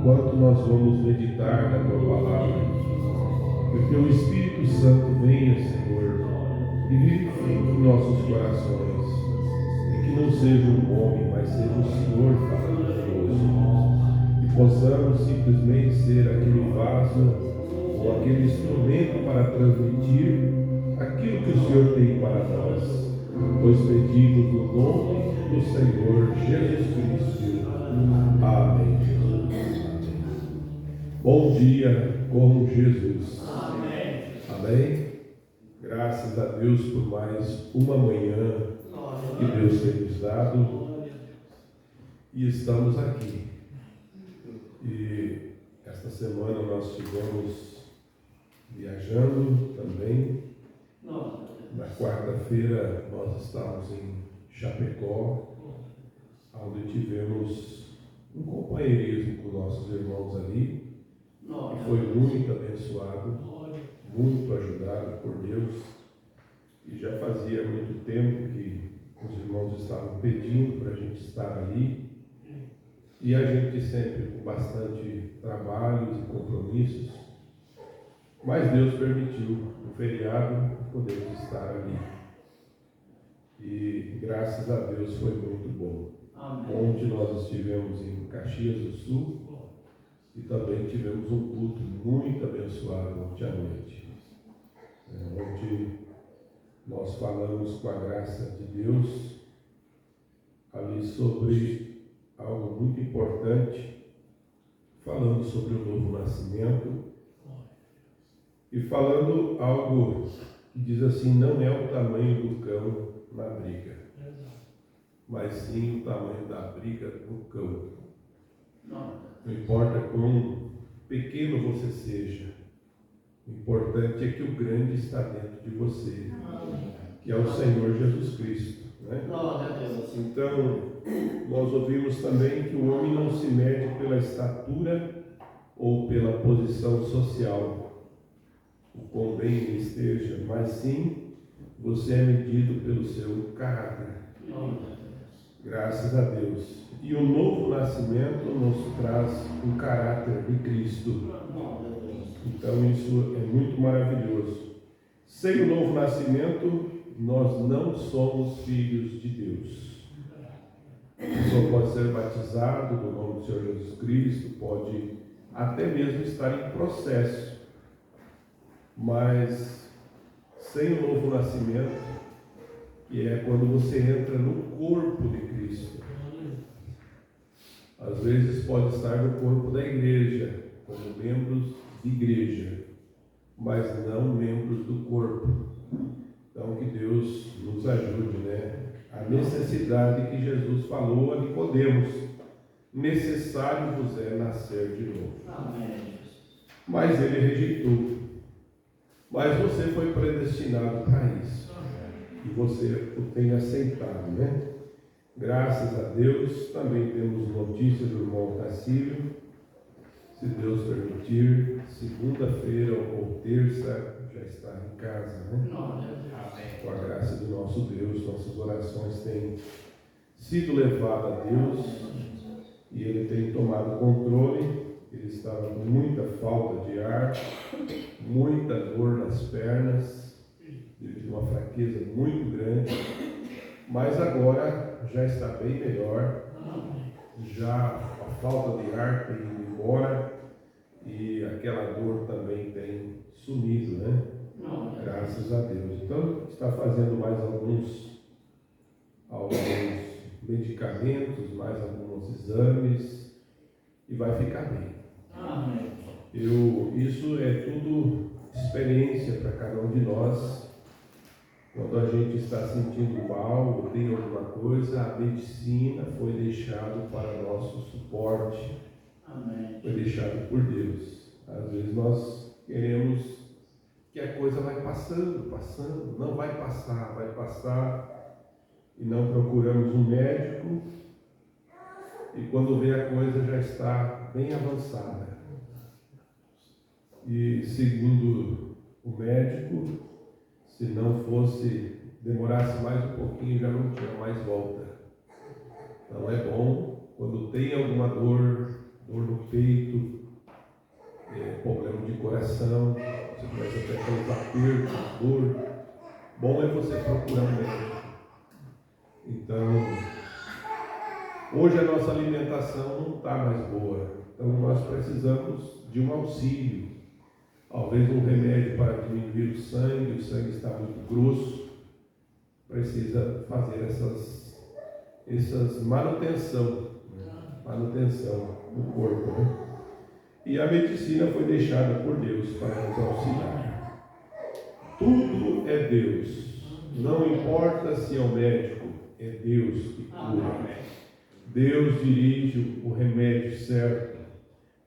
enquanto nós vamos meditar na Tua Palavra. Que o Teu Espírito Santo venha, Senhor, e vivifique em nossos corações. E que não seja um homem, mas seja o Senhor falando conosco. Que possamos simplesmente ser aquele vaso ou aquele instrumento para transmitir aquilo que o Senhor tem para nós. Pois pedimos no nome do Senhor Jesus Cristo. Amém. Bom dia com Jesus. Amém. Amém. Graças a Deus por mais uma manhã que Deus tem nos dado. E estamos aqui. E esta semana nós estivemos viajando também. Na quarta-feira nós estávamos em Chapecó, onde tivemos um companheirismo com nossos irmãos ali, que foi muito abençoado, muito ajudado por Deus, e já fazia muito tempo que os irmãos estavam pedindo para a gente estar ali, e a gente sempre com bastante trabalhos e compromissos, mas Deus permitiu o feriado podermos estar ali. E graças a Deus foi muito bom. Amém. Ontem nós estivemos em Caxias do Sul e também tivemos um culto muito abençoado ontem à noite. Ontem nós falamos com a graça de Deus ali sobre algo muito importante, falando sobre o novo nascimento. E falando algo que diz assim, não é o tamanho do cão na briga, mas sim o tamanho da briga do cão. Não importa quão pequeno você seja, o importante é que o grande está dentro de você, que é o Senhor Jesus Cristo, né? Então, nós ouvimos também que o homem não se mede pela estatura ou pela posição social, o quão bem ele esteja, mas sim você é medido pelo seu caráter. Graças a Deus. E o novo nascimento nos traz um caráter de Cristo. Então isso é muito maravilhoso. Sem o novo nascimento, nós não somos filhos de Deus. A pessoa pode ser batizado no nome do Senhor Jesus Cristo, pode até mesmo estar em processo. Mas sem o novo nascimento, que é quando você entra no corpo de Cristo. Às vezes pode estar no corpo da igreja, como membros de igreja, mas não membros do corpo. Então que Deus nos ajude, né? A necessidade que Jesus falou a Nicodemos: necessário vos é nascer de novo. Amém. Mas ele rejeitou. Mas você foi predestinado para isso. E você o tem aceitado, né? Graças a Deus. Também temos notícia do irmão Cacílio. Se Deus permitir, segunda-feira ou terça já está em casa, né? Com a graça do nosso Deus, nossas orações têm sido levadas a Deus e Ele tem tomado controle. Ele estava com muita falta de ar, muita dor nas pernas, devido a uma fraqueza muito grande, mas agora já está bem melhor, já a falta de ar tem ido embora e aquela dor também tem sumido, né? Graças a Deus. Então está fazendo mais alguns medicamentos, mais alguns exames e vai ficar bem. Amém. Isso é tudo experiência para cada um de nós. Quando a gente está sentindo mal ou tem alguma coisa, a medicina foi deixada para nosso suporte. Amém. Foi deixado por Deus. Às vezes nós queremos que a coisa vai passando, não vai passar, e não procuramos um médico, e quando vê a coisa já está bem avançada. E segundo o médico, se não demorasse mais um pouquinho, já não tinha mais volta. Então é bom, quando tem alguma dor no peito, coração, você começa a ter aqueles apertos, dor. Bom é você procurar um médico. Então, hoje a nossa alimentação não está mais boa. Então, nós precisamos de um auxílio. Talvez um remédio para diminuir o sangue está muito grosso. Precisa fazer essas manutenção no corpo, né? E a medicina foi deixada por Deus para nos auxiliar. Tudo é Deus. Não importa se é o médico, é Deus que cura. Deus dirige o remédio certo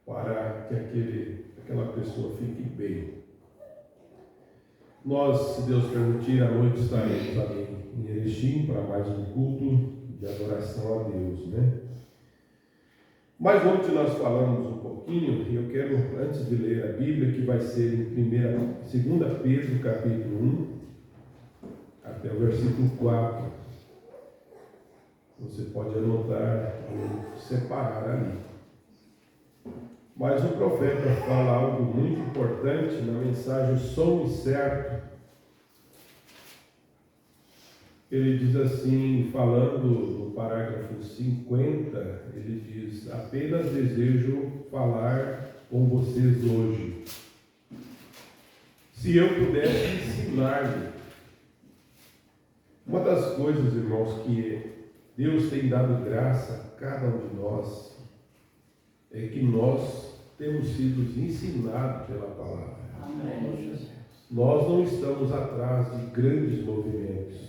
para que aquela pessoa fique bem. Nós, se Deus permitir, à noite estaremos ali em Erechim para mais um culto de adoração a Deus, né? Mas ontem nós falamos um pouquinho, e eu quero, antes de ler a Bíblia, que vai ser em 2 Pedro, capítulo 1, até o versículo 4. Você pode anotar ou separar ali. Mas o profeta fala algo muito importante na mensagem Som Certo. Ele diz assim, falando no parágrafo 50, ele diz: apenas desejo falar com vocês hoje. Se eu pudesse ensinar-lhe. Uma das coisas, irmãos, que Deus tem dado graça a cada um de nós, é que nós temos sido ensinados pela palavra. Amém. Nós não estamos atrás de grandes movimentos.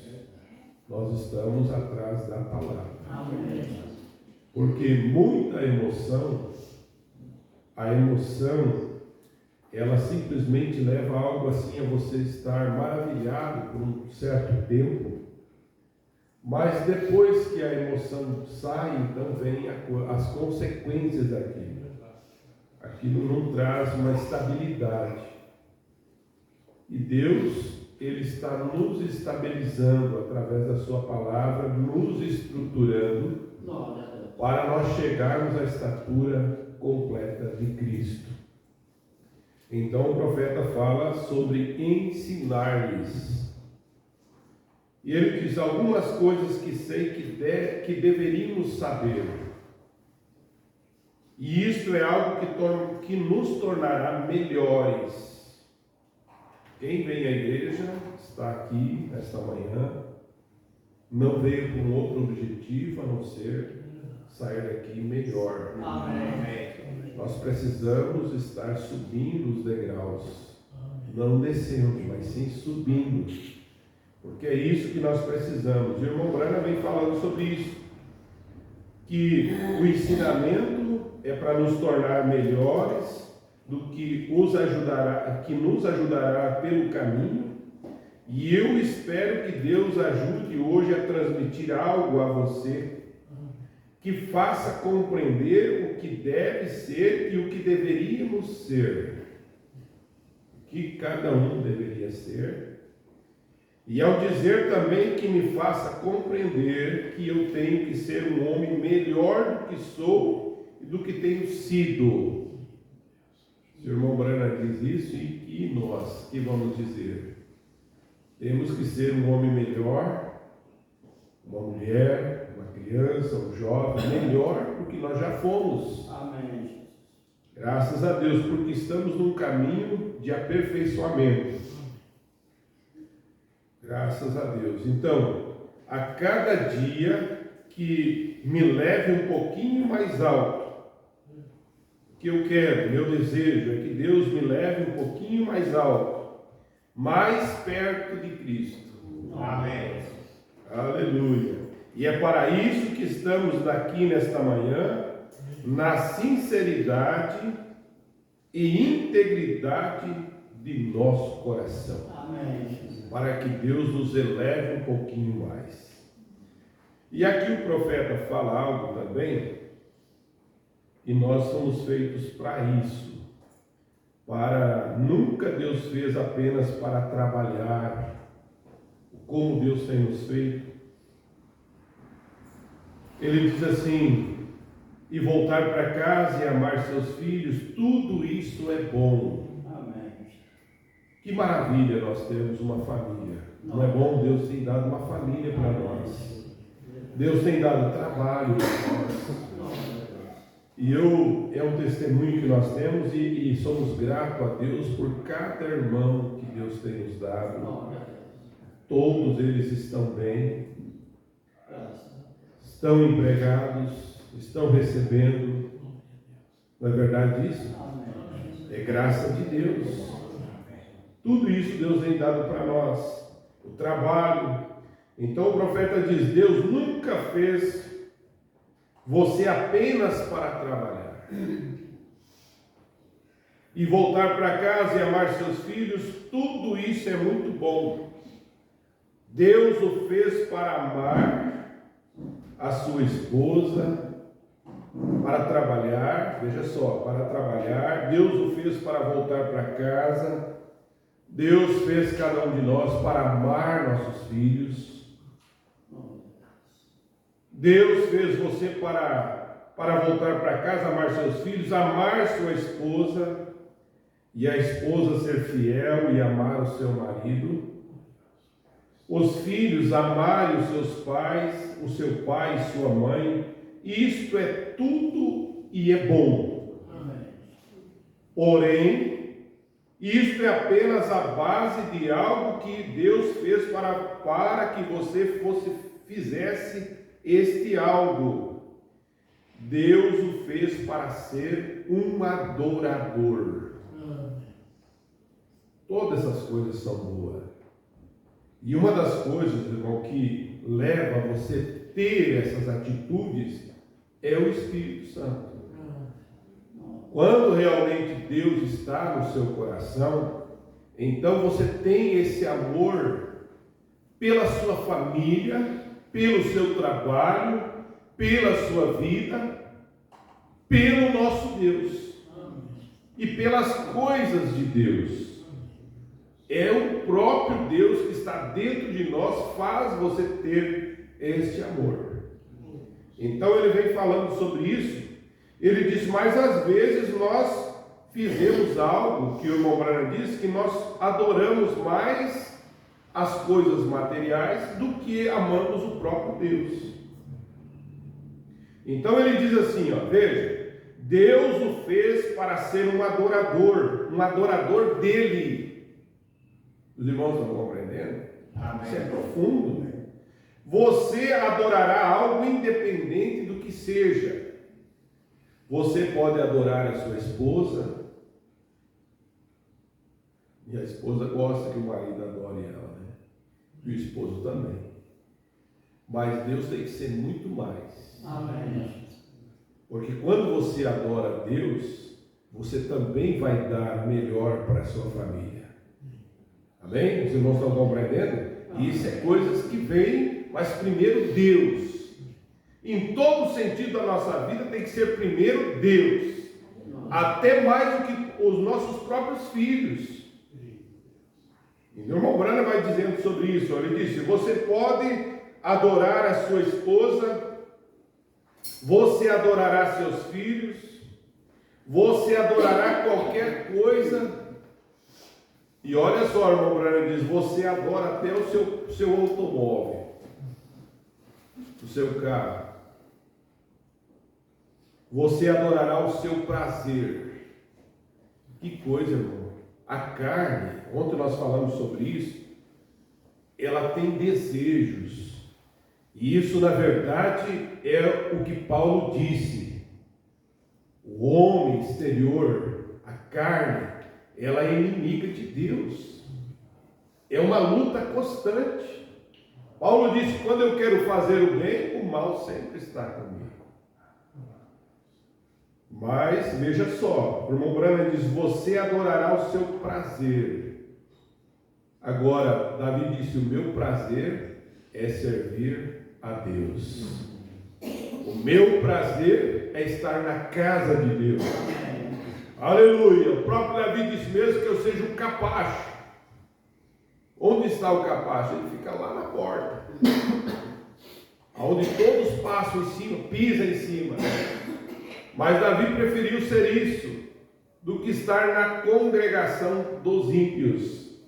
Nós estamos atrás da palavra. Amém. Porque muita emoção, a emoção, ela simplesmente leva algo assim a você estar maravilhado por um certo tempo, mas depois que a emoção sai, então vem as consequências daquilo. Aquilo não traz uma estabilidade. E Deus, Ele está nos estabilizando através da sua palavra, nos estruturando para nós chegarmos à estatura completa de Cristo. Então o profeta fala sobre ensinar-lhes. E ele diz algumas coisas que sei que deveríamos saber. E isto é algo que nos tornará melhores. Quem vem à igreja, está aqui esta manhã, não veio com outro objetivo a não ser sair daqui melhor. Amém. Nós precisamos estar subindo os degraus, não descendo, mas sim subindo, porque é isso que nós precisamos. O irmão Brana vem falando sobre isso, que o ensinamento é para nos tornar melhores, do que nos ajudará pelo caminho, e eu espero que Deus ajude hoje a transmitir algo a você que faça compreender o que deve ser e o que deveríamos ser, que cada um deveria ser, e ao dizer também que me faça compreender que eu tenho que ser um homem melhor do que sou e do que tenho sido. O irmão Brana diz isso, e nós que vamos dizer? Temos que ser um homem melhor, uma mulher, uma criança, um jovem, melhor do que nós já fomos. Amém. Graças a Deus, porque estamos num caminho de aperfeiçoamento. Graças a Deus. Então, a cada dia que me leve um pouquinho mais alto, que eu quero, meu desejo é que Deus me leve um pouquinho mais alto, mais perto de Cristo. Amém. Aleluia. E é para isso que estamos aqui nesta manhã, na sinceridade e integridade de nosso coração. Amém. Para que Deus nos eleve um pouquinho mais. E aqui o profeta fala algo também, e nós somos feitos para isso. Nunca Deus fez apenas para trabalhar, como Deus tem nos feito. Ele diz assim, e voltar para casa e amar seus filhos, tudo isso é bom. Amém. Que maravilha nós temos uma família. Não é bom? Deus tem dado uma família para nós. Deus tem dado trabalho para nós. E é um testemunho que nós temos e somos gratos a Deus por cada irmão que Deus tem nos dado. Todos eles estão bem, estão empregados, estão recebendo. Não é verdade isso? É graça de Deus. Tudo isso Deus tem dado para nós. O trabalho. Então o profeta diz: Deus nunca fez você apenas para trabalhar e voltar para casa e amar seus filhos. Tudo isso é muito bom. Deus o fez para amar a sua esposa, para trabalhar. Veja só, para trabalhar. Deus o fez para voltar para casa. Deus fez cada um de nós para amar nossos filhos. Deus fez você para voltar para casa, amar seus filhos, amar sua esposa, e a esposa ser fiel e amar o seu marido. Os filhos amarem os seus pais, o seu pai e sua mãe. Isto é tudo e é bom. Porém, isto é apenas a base de algo que Deus fez para que você fizesse este algo. Deus o fez para ser um adorador. Todas essas coisas são boas. E uma das coisas, irmão, que leva a você a ter essas atitudes é o Espírito Santo. Quando realmente Deus está no seu coração, então você tem esse amor pela sua família, pelo seu trabalho, pela sua vida, pelo nosso Deus e pelas coisas de Deus. É o próprio Deus que está dentro de nós, faz você ter este amor. Então ele vem falando sobre isso. Ele diz: mas às vezes nós fizemos algo que o irmão Branham disse, que nós adoramos mais as coisas materiais do que amamos o próprio Deus. Então ele diz assim, veja, Deus o fez para ser um adorador dele. Os irmãos estão compreendendo? Amém. Isso é profundo. Você adorará algo independente do que seja. Você pode adorar a sua esposa, e a esposa gosta que o marido adore ela, né? E o esposo também. Mas Deus tem que ser muito mais. Amém. Porque quando você adora Deus, você também vai dar melhor para a sua família. Amém? Os irmãos estão compreendendo? Amém. Isso é coisas que vêm, mas primeiro Deus. Em todo sentido da nossa vida tem que ser primeiro Deus. Até mais do que os nossos próprios filhos. E o irmão Branham vai dizendo sobre isso. Ele disse: você pode adorar a sua esposa, você adorará seus filhos, você adorará qualquer coisa. E olha só, o irmão Branham diz: você adora até o seu automóvel, o seu carro. Você adorará o seu prazer. Que coisa, irmão. A carne, ontem nós falamos sobre isso, ela tem desejos. E isso, na verdade, é o que Paulo disse. O homem exterior, a carne, ela é inimiga de Deus. É uma luta constante. Paulo disse: quando eu quero fazer o bem, o mal sempre está comigo. Mas, veja só, o irmão Branham diz: você adorará o seu prazer. Agora, Davi disse: o meu prazer é servir a Deus. O meu prazer é estar na casa de Deus. Aleluia. O próprio Davi disse mesmo que eu seja um capacho. Onde está o capacho? Ele fica lá na porta, onde todos passam em cima, pisam em cima. Mas Davi preferiu ser isso do que estar na congregação dos ímpios.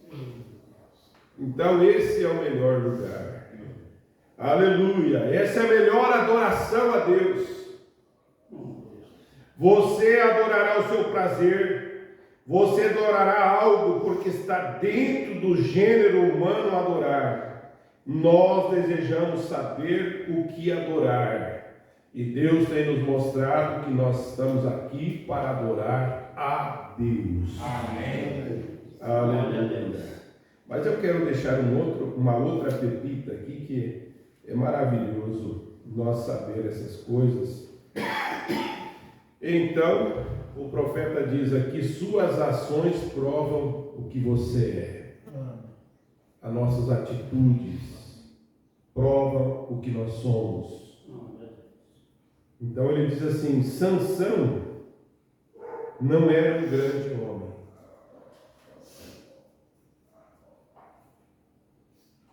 Então esse é o melhor lugar. Aleluia! Essa é a melhor adoração a Deus. Você adorará o seu prazer, você adorará algo porque está dentro do gênero humano adorar. Nós desejamos saber o que adorar. E Deus tem nos mostrado que nós estamos aqui para adorar a Deus. Amém. Aleluia. Mas eu quero deixar uma outra pepita aqui que é maravilhoso nós saber essas coisas. Então, o profeta diz aqui: suas ações provam o que você é. As nossas atitudes provam o que nós somos. Então ele diz assim: Sansão não era um grande homem.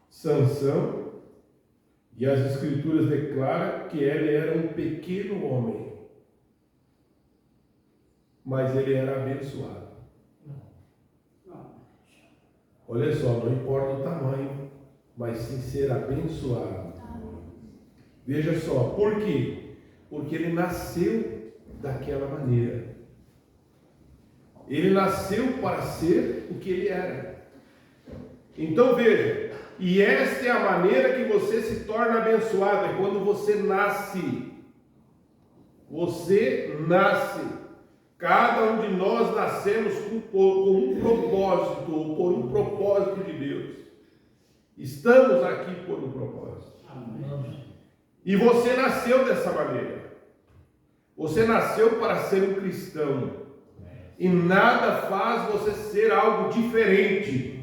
Sansão, e as escrituras declaram que ele era um pequeno homem, mas ele era abençoado. Olha só, não importa o tamanho, mas sim ser abençoado. Veja só, por quê? Porque ele nasceu daquela maneira. Ele nasceu para ser o que ele era. Então veja, e esta é a maneira que você se torna abençoado, é quando você nasce. Você nasce. Cada um de nós nascemos com um propósito, ou por um propósito de Deus. Estamos aqui por um propósito. Amém. E você nasceu dessa maneira. Você nasceu para ser um cristão. E nada faz você ser algo diferente.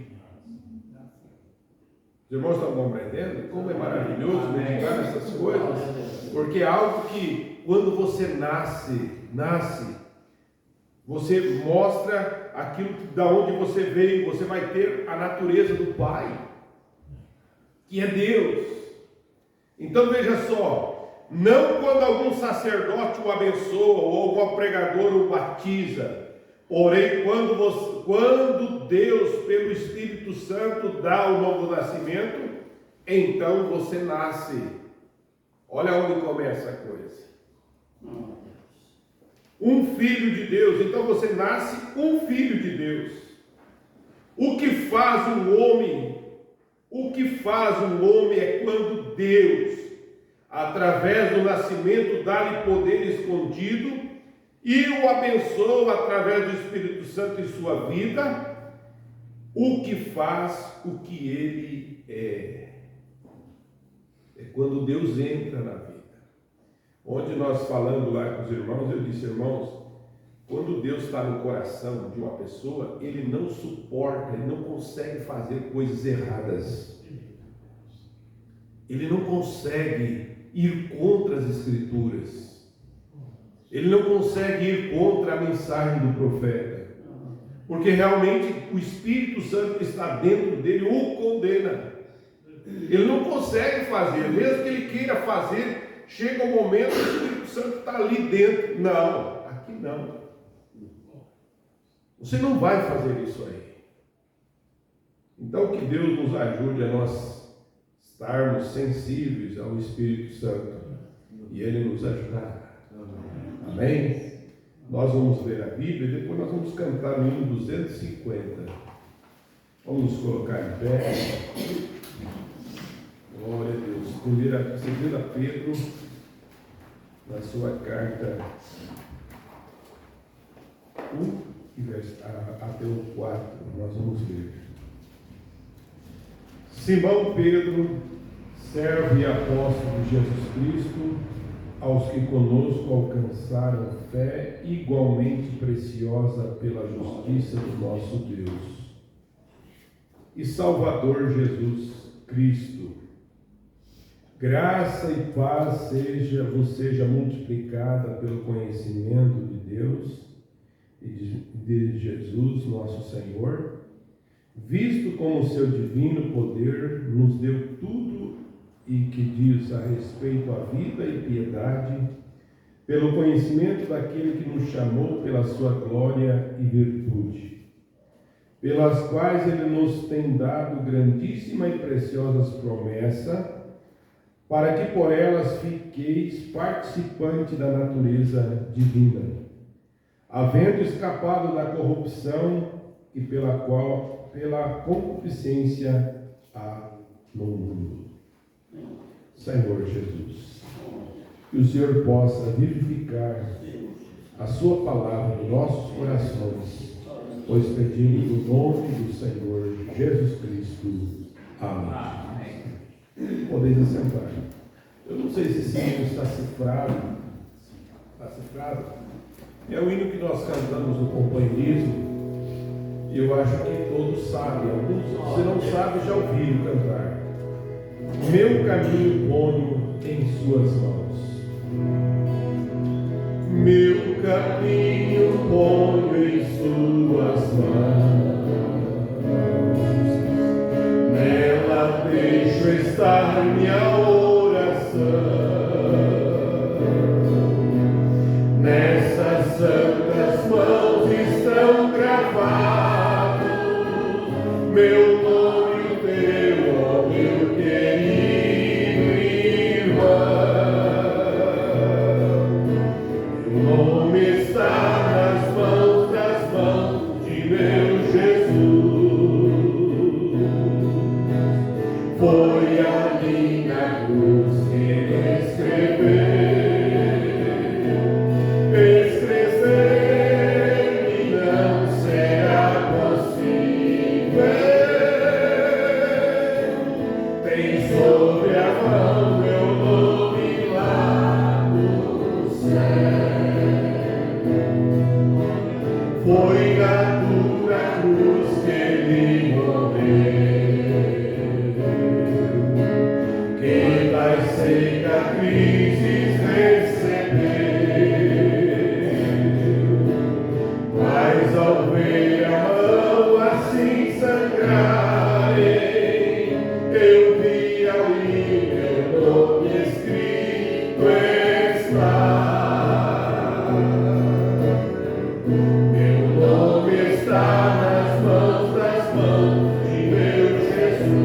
Os irmãos estão compreendendo? Como é maravilhoso meditar nessas coisas. Porque é algo que, quando você nasce, você mostra aquilo da onde você veio. Você vai ter a natureza do Pai, que é Deus. Então veja só, não quando algum sacerdote o abençoa ou algum pregador o batiza, porém quando Deus pelo Espírito Santo dá o novo nascimento, então você nasce. Olha onde começa a coisa. Um filho de Deus. Então você nasce um filho de Deus. O que faz um homem é quando Deus, através do nascimento, dá-lhe poder escondido e o abençoa através do Espírito Santo em sua vida, o que faz o que ele é. É quando Deus entra na vida. Onde nós falando lá com os irmãos, eu disse: irmãos, quando Deus está no coração de uma pessoa, ele não suporta, ele não consegue fazer coisas erradas. Ele não consegue ir contra as Escrituras. Ele não consegue ir contra a mensagem do profeta. Porque realmente o Espírito Santo que está dentro dele o condena. Ele não consegue fazer, mesmo que ele queira fazer. Chega um momento que o Espírito Santo está ali dentro. Não, aqui não. Você não vai fazer isso aí. Então que Deus nos ajude a nós estarmos sensíveis ao Espírito Santo. E Ele nos ajudará. Amém? Nós vamos ler a Bíblia e depois nós vamos cantar no hino 250. Vamos nos colocar em pé. Glória a Deus. 2 Pedro, na sua carta 1, até o 4, nós vamos ler. Simão Pedro, servo e apóstolo de Jesus Cristo, aos que conosco alcançaram fé igualmente preciosa pela justiça do nosso Deus e Salvador Jesus Cristo. Graça e paz vos seja multiplicada pelo conhecimento de Deus e de Jesus nosso Senhor, visto como o seu divino poder nos deu tudo e que diz a respeito à vida e piedade, pelo conhecimento daquele que nos chamou pela sua glória e virtude, pelas quais Ele nos tem dado grandíssima e preciosas promessas, para que por elas fiqueis participante da natureza divina, havendo escapado da corrupção e pela concupiscência há no mundo. Senhor Jesus, que o Senhor possa vivificar a sua palavra em nossos corações, pois pedimos no nome do Senhor Jesus Cristo. Amém. Podeis assentar. Eu não sei se esse hino está cifrado. Está cifrado? É o hino que nós cantamos no companheirismo. E eu acho que todos sabem. Alguns, se não sabem, já ouviram cantar. Meu caminho ponho em suas mãos. Meu caminho ponho em suas mãos. Nela deixo estar minha oração. Nessas santas mãos estão gravados meu nome e o teu, ó meu querido irmão. Meu nome está nas mãos das mãos de meu Jesus. Foi ali na cruz que ele escreveu. Esquecer-me não será possível. Tem sobre a mão meu nome lá no céu. Foi na dura cruz que ele morreu. Que das cicatrizes recebeu, mas ao ver a mão assim sangrarem, eu vi ali meu nome escrito está. Meu nome está nas mãos das mãos de meu Jesus.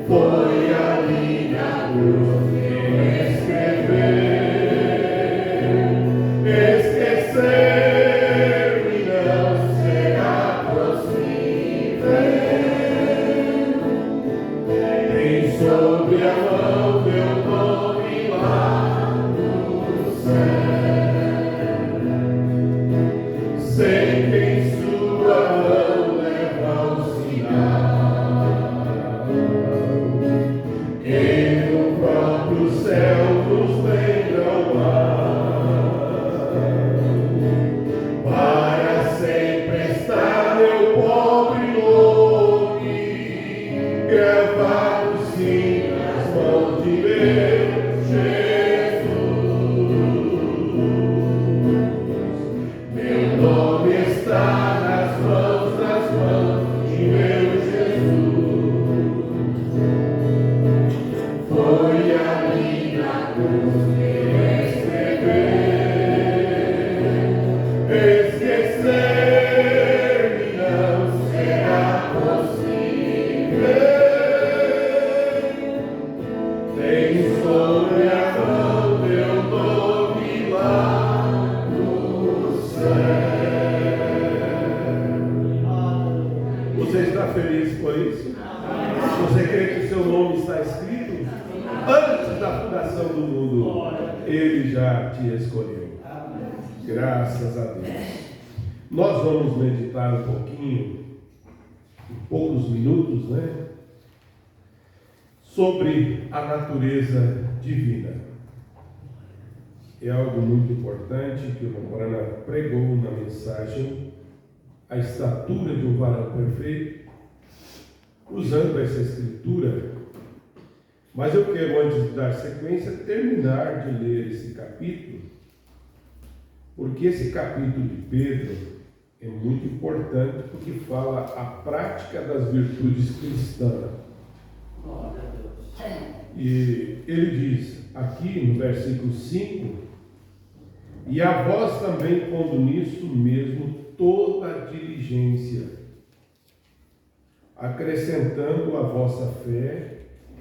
Foi ali na cruz que ele escreveu. Esquecer-me não será possível. Tem sobre a mão meu nome lá no céu. Sei que em sua mão leva o sinal. Que no próprio céu nos lembra o mar, para sempre estar meu pobre nome gravado sim nas mãos de meu Jesus. Meu nome está nas mãos das mãos de meu Jesus. Foi ali na cruz que ele escreveu. Esquecer-me não será possível. Tem sobre a mão meu nome lá no céu. Você está feliz por isso? Você crê que o seu nome está escrito? Antes da fundação do mundo, Ele já te escolheu. Graças a Deus. Nós vamos meditar um pouquinho, em poucos minutos, né? Sobre a natureza divina. É algo muito importante que o Morana pregou na mensagem, a estatura de um varão perfeito, usando essa escritura. Mas eu quero, antes de dar sequência, terminar de ler esse capítulo, porque esse capítulo de Pedro é muito importante, porque fala a prática das virtudes cristãs. E ele diz, aqui no versículo 5, e a vós também, pondo nisso mesmo toda diligência, acrescentando à vossa fé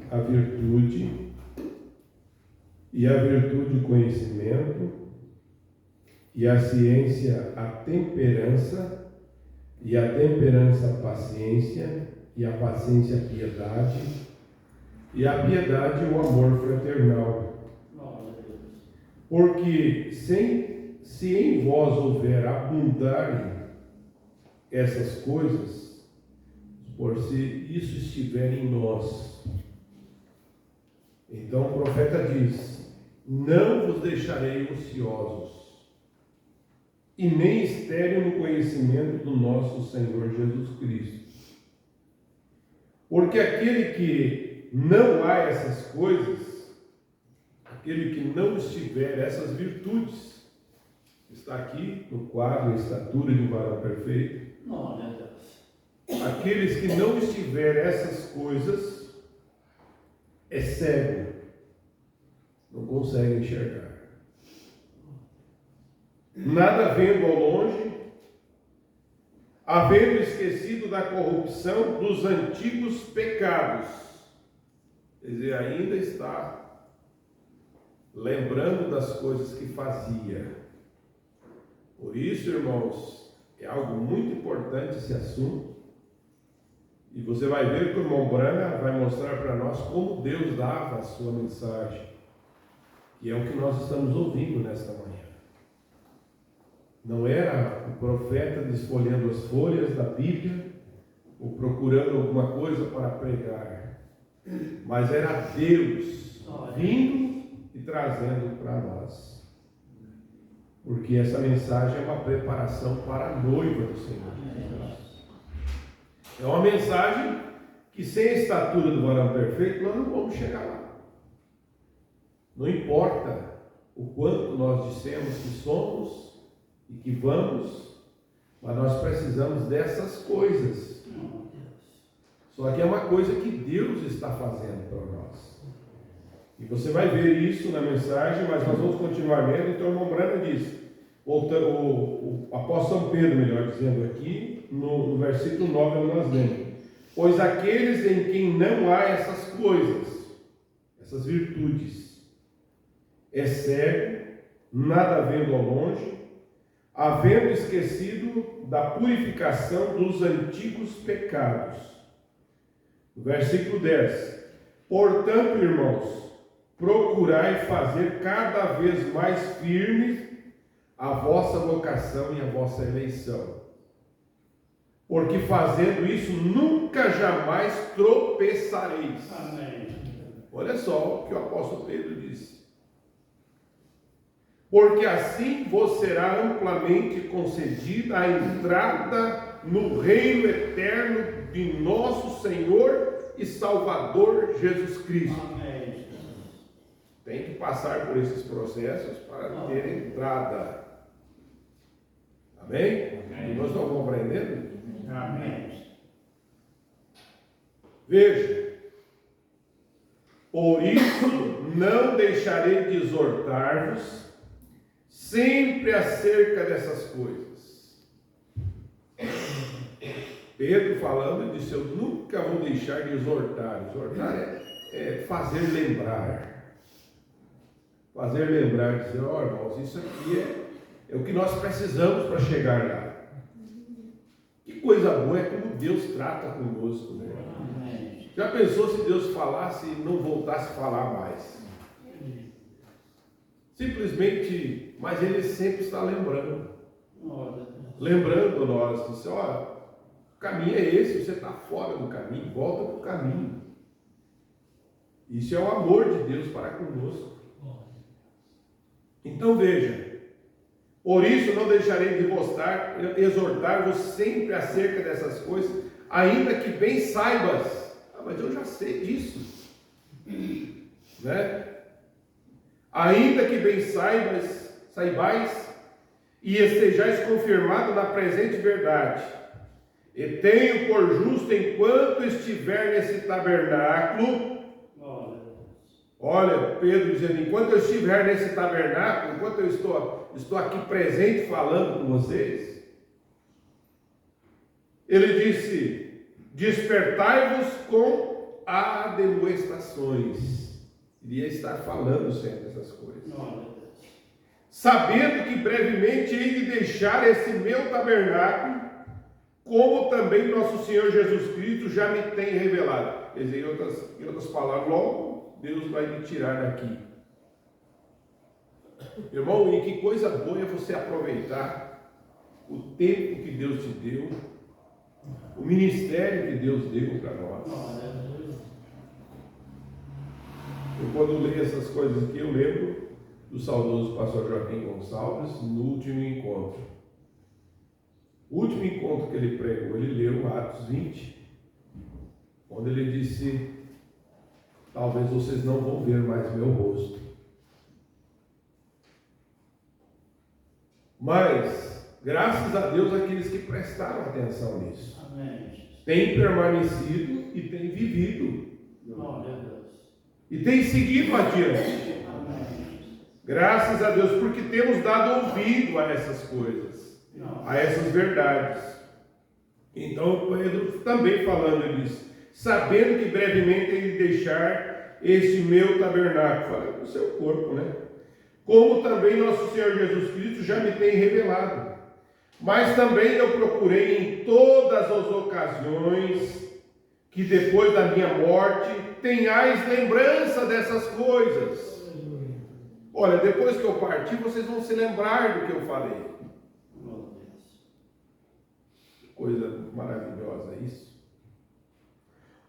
a virtude, e a virtude o conhecimento, e a ciência a temperança, e a temperança a paciência, e a paciência a piedade, e a piedade o amor fraternal. Porque se em vós houver abundarem essas coisas, por se isso estiver em nós, então o profeta diz: não vos deixarei ociosos, e nem estéril no conhecimento do nosso Senhor Jesus Cristo. Porque aquele que não há essas coisas, aquele que não estiver essas virtudes, está aqui no quadro, a estatura de um varão perfeito. Aqueles que não estiver essas coisas, é cego, não consegue enxergar. Nada vendo ao longe, havendo esquecido da corrupção dos antigos pecados. Quer dizer, ainda está lembrando das coisas que fazia. Por isso, irmãos, é algo muito importante esse assunto. E você vai ver que o irmão Branham vai mostrar para nós como Deus dava a sua mensagem. E é o que nós estamos ouvindo nesta manhã. Não era o profeta desfolhando as folhas da Bíblia ou procurando alguma coisa para pregar, mas era Deus vindo e trazendo para nós. Porque essa mensagem é uma preparação para a noiva do Senhor. É uma mensagem que sem a estatura do varão perfeito nós não vamos chegar lá. Não importa o quanto nós dissemos que somos e que vamos, mas nós precisamos dessas coisas. Só que é uma coisa que Deus está fazendo para nós. E você vai ver isso na mensagem, mas nós vamos continuar lendo. Então o irmão Branham diz, o apóstolo São Pedro, melhor dizendo aqui, no versículo 9 nós lemos: pois aqueles em quem não há essas coisas, essas virtudes, é cego, nada vendo ao longe, havendo esquecido da purificação dos antigos pecados. Versículo 10: portanto, irmãos, procurai fazer cada vez mais firmes a vossa vocação e a vossa eleição, porque fazendo isso nunca jamais tropeçareis. Amém. Olha só o que o apóstolo Pedro disse: porque assim vos será amplamente concedida a entrada no reino eterno de nosso Senhor e Salvador Jesus Cristo. Amém. Tem que passar por esses processos para ter entrada. Amém? Amém. E nós estamos compreendendo? Amém. Veja, por isso não deixarei de exortar-vos sempre acerca dessas coisas. Pedro falando disse: eu nunca vou deixar de exortar. Exortar é fazer lembrar. Fazer lembrar, dizer: ó, irmãos, isso aqui é o que nós precisamos para chegar lá. Que coisa boa é como Deus trata conosco, né? Já pensou se Deus falasse e não voltasse a falar mais? Simplesmente, mas Ele sempre está lembrando. Lembrando nós, diz: olha, o caminho é esse, você está fora do caminho, volta para o caminho. Isso é o amor de Deus para conosco. Então veja, por isso não deixarei de exortar-vos sempre acerca dessas coisas, ainda que bem saibas. Mas eu já sei disso, né? Ainda que bem saibais e estejais confirmado na presente verdade, e tenho por justo enquanto estiver nesse tabernáculo. Olha, Pedro dizendo: enquanto eu estiver nesse tabernáculo, enquanto eu estou aqui presente falando com vocês, Ele disse: despertai-vos com admoestações. Iria estar falando sempre essas coisas. Sabendo que brevemente hei de deixar esse meu tabernáculo, como também nosso Senhor Jesus Cristo já me tem revelado. Quer dizer, em outras palavras, logo Deus vai me tirar daqui. Irmão, e que coisa boa é você aproveitar o tempo que Deus te deu, o ministério que Deus deu para nós. Eu, quando leio essas coisas aqui, eu lembro do saudoso pastor Joaquim Gonçalves no último encontro. O último encontro que ele pregou, ele leu Atos 20, onde ele disse: talvez vocês não vão ver mais meu rosto, mas graças a Deus aqueles que prestaram atenção nisso. Amém. Têm permanecido e têm vivido. Glória a Deus. E têm seguido adiante. Graças a Deus, porque temos dado ouvido a essas coisas, a essas verdades. Então, Pedro também falando disso, sabendo que brevemente ele deixar este meu tabernáculo, falando do seu corpo, né? Como também nosso Senhor Jesus Cristo já me tem revelado. Mas também eu procurei em todas as ocasiões que depois da minha morte tenhais lembrança dessas coisas. Olha, depois que eu partir, vocês vão se lembrar do que eu falei. Que coisa maravilhosa isso.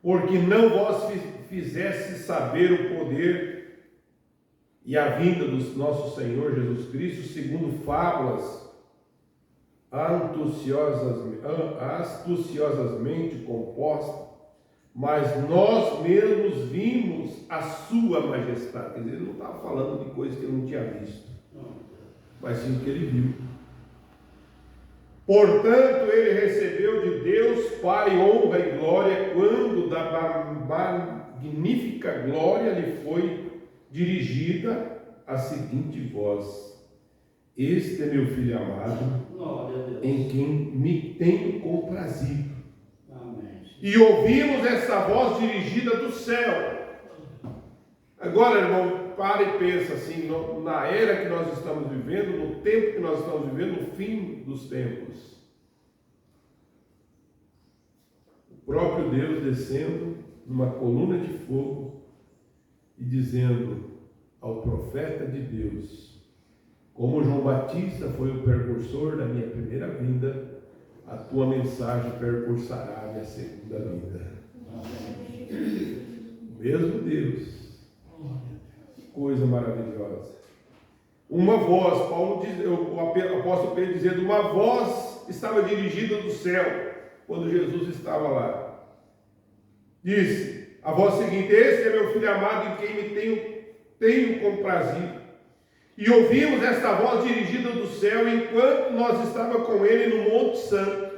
Porque não vos fizesse saber o poder e a vinda do nosso Senhor Jesus Cristo, segundo fábulas astuciosamente compostas, mas nós mesmos vimos a sua majestade. Quer dizer, ele não estava falando de coisas que ele não tinha visto, mas sim que ele viu. Portanto, ele recebeu de Deus Pai honra e glória, quando da magnífica glória lhe foi dirigida a seguinte voz: este é meu filho amado, em quem me tenho comprazido. E ouvimos essa voz dirigida do céu. Agora, irmão, para e pensa assim, na era que nós estamos vivendo, no tempo que nós estamos vivendo, no fim dos tempos. O próprio Deus descendo numa coluna de fogo e dizendo ao profeta de Deus: como João Batista foi o precursor da minha primeira vinda, a tua mensagem percursará a minha segunda vinda. O mesmo Deus. Que coisa maravilhosa. Uma voz, Paulo diz, o apóstolo Pedro dizendo, uma voz estava dirigida do céu, quando Jesus estava lá. Disse, a voz seguinte: este é meu filho amado, em quem me tenho comprazido. E ouvimos esta voz dirigida do céu, enquanto nós estávamos com ele no Monte Santo.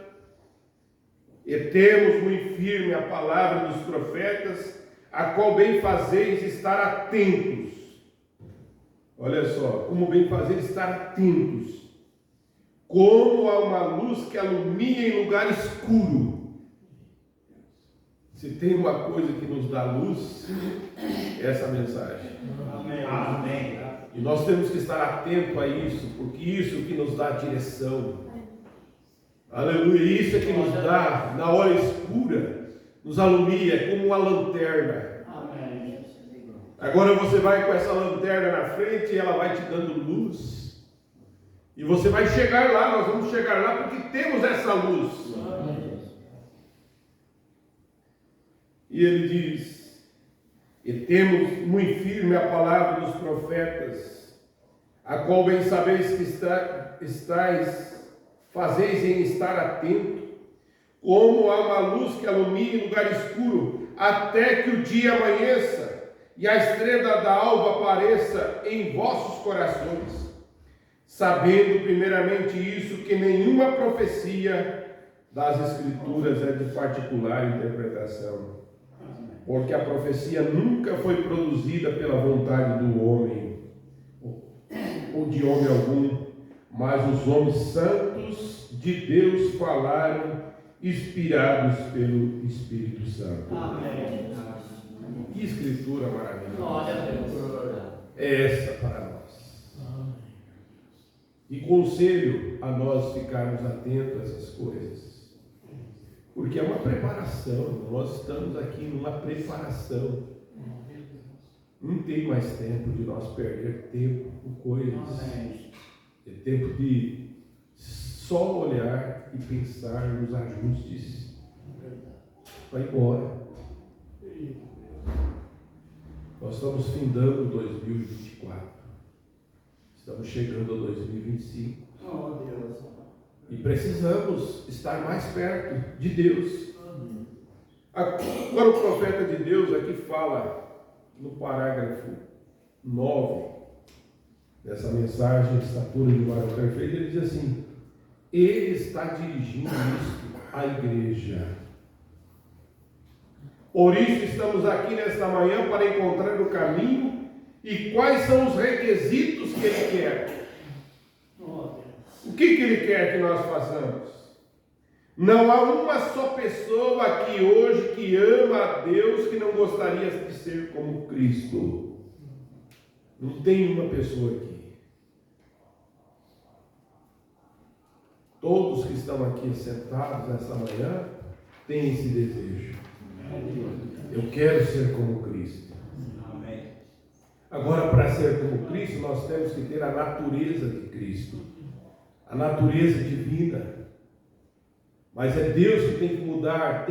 E temos muito firme a palavra dos profetas, a qual bem fazeis estar atentos. Olha só, como bem fazeis estar atentos. Como há uma luz que alumia em lugar escuro. Se tem uma coisa que nos dá luz, é essa mensagem. Amém. Amém. E nós temos que estar atentos a isso, porque isso que nos dá direção. Aleluia, isso é que nos dá, na hora escura, nos alumia como uma lanterna. Amém. Agora você vai com essa lanterna na frente e ela vai te dando luz. E você vai chegar lá, nós vamos chegar lá porque temos essa luz. Amém. E ele diz: e temos muito firme a palavra dos profetas, a qual bem sabeis que fazeis em estar atento, como há uma luz que alumia em lugar escuro, até que o dia amanheça e a estrela da alva apareça em vossos corações, sabendo primeiramente isso, que nenhuma profecia das Escrituras é de particular interpretação. Porque a profecia nunca foi produzida pela vontade do homem, ou de homem algum, mas os homens santos de Deus falaram inspirados pelo Espírito Santo. Amém. Que escritura maravilhosa. Glória a Deus. É essa para nós. E conselho a nós ficarmos atentos a essas coisas. Porque é uma preparação. Nós estamos aqui numa preparação. Não tem mais tempo de nós perder tempo com coisas. É tempo de só olhar e pensar nos ajustes. Vai embora. Nós estamos findando 2024. Estamos chegando a 2025. Oh, Deus. E precisamos estar mais perto de Deus. Agora o profeta de Deus aqui fala no parágrafo 9 dessa mensagem, estatura de varão perfeito, ele diz assim: ele está dirigindo isto à igreja. Por isso estamos aqui nesta manhã para encontrar o caminho e quais são os requisitos que ele quer. O que ele quer que nós façamos? Não há uma só pessoa aqui hoje que ama a Deus que não gostaria de ser como Cristo. Não tem uma pessoa aqui. Todos que estão aqui sentados nessa manhã têm esse desejo. Eu quero ser como Cristo. Agora, para ser como Cristo, nós temos que ter a natureza de Cristo, a natureza divina. Mas é Deus que tem que mudar,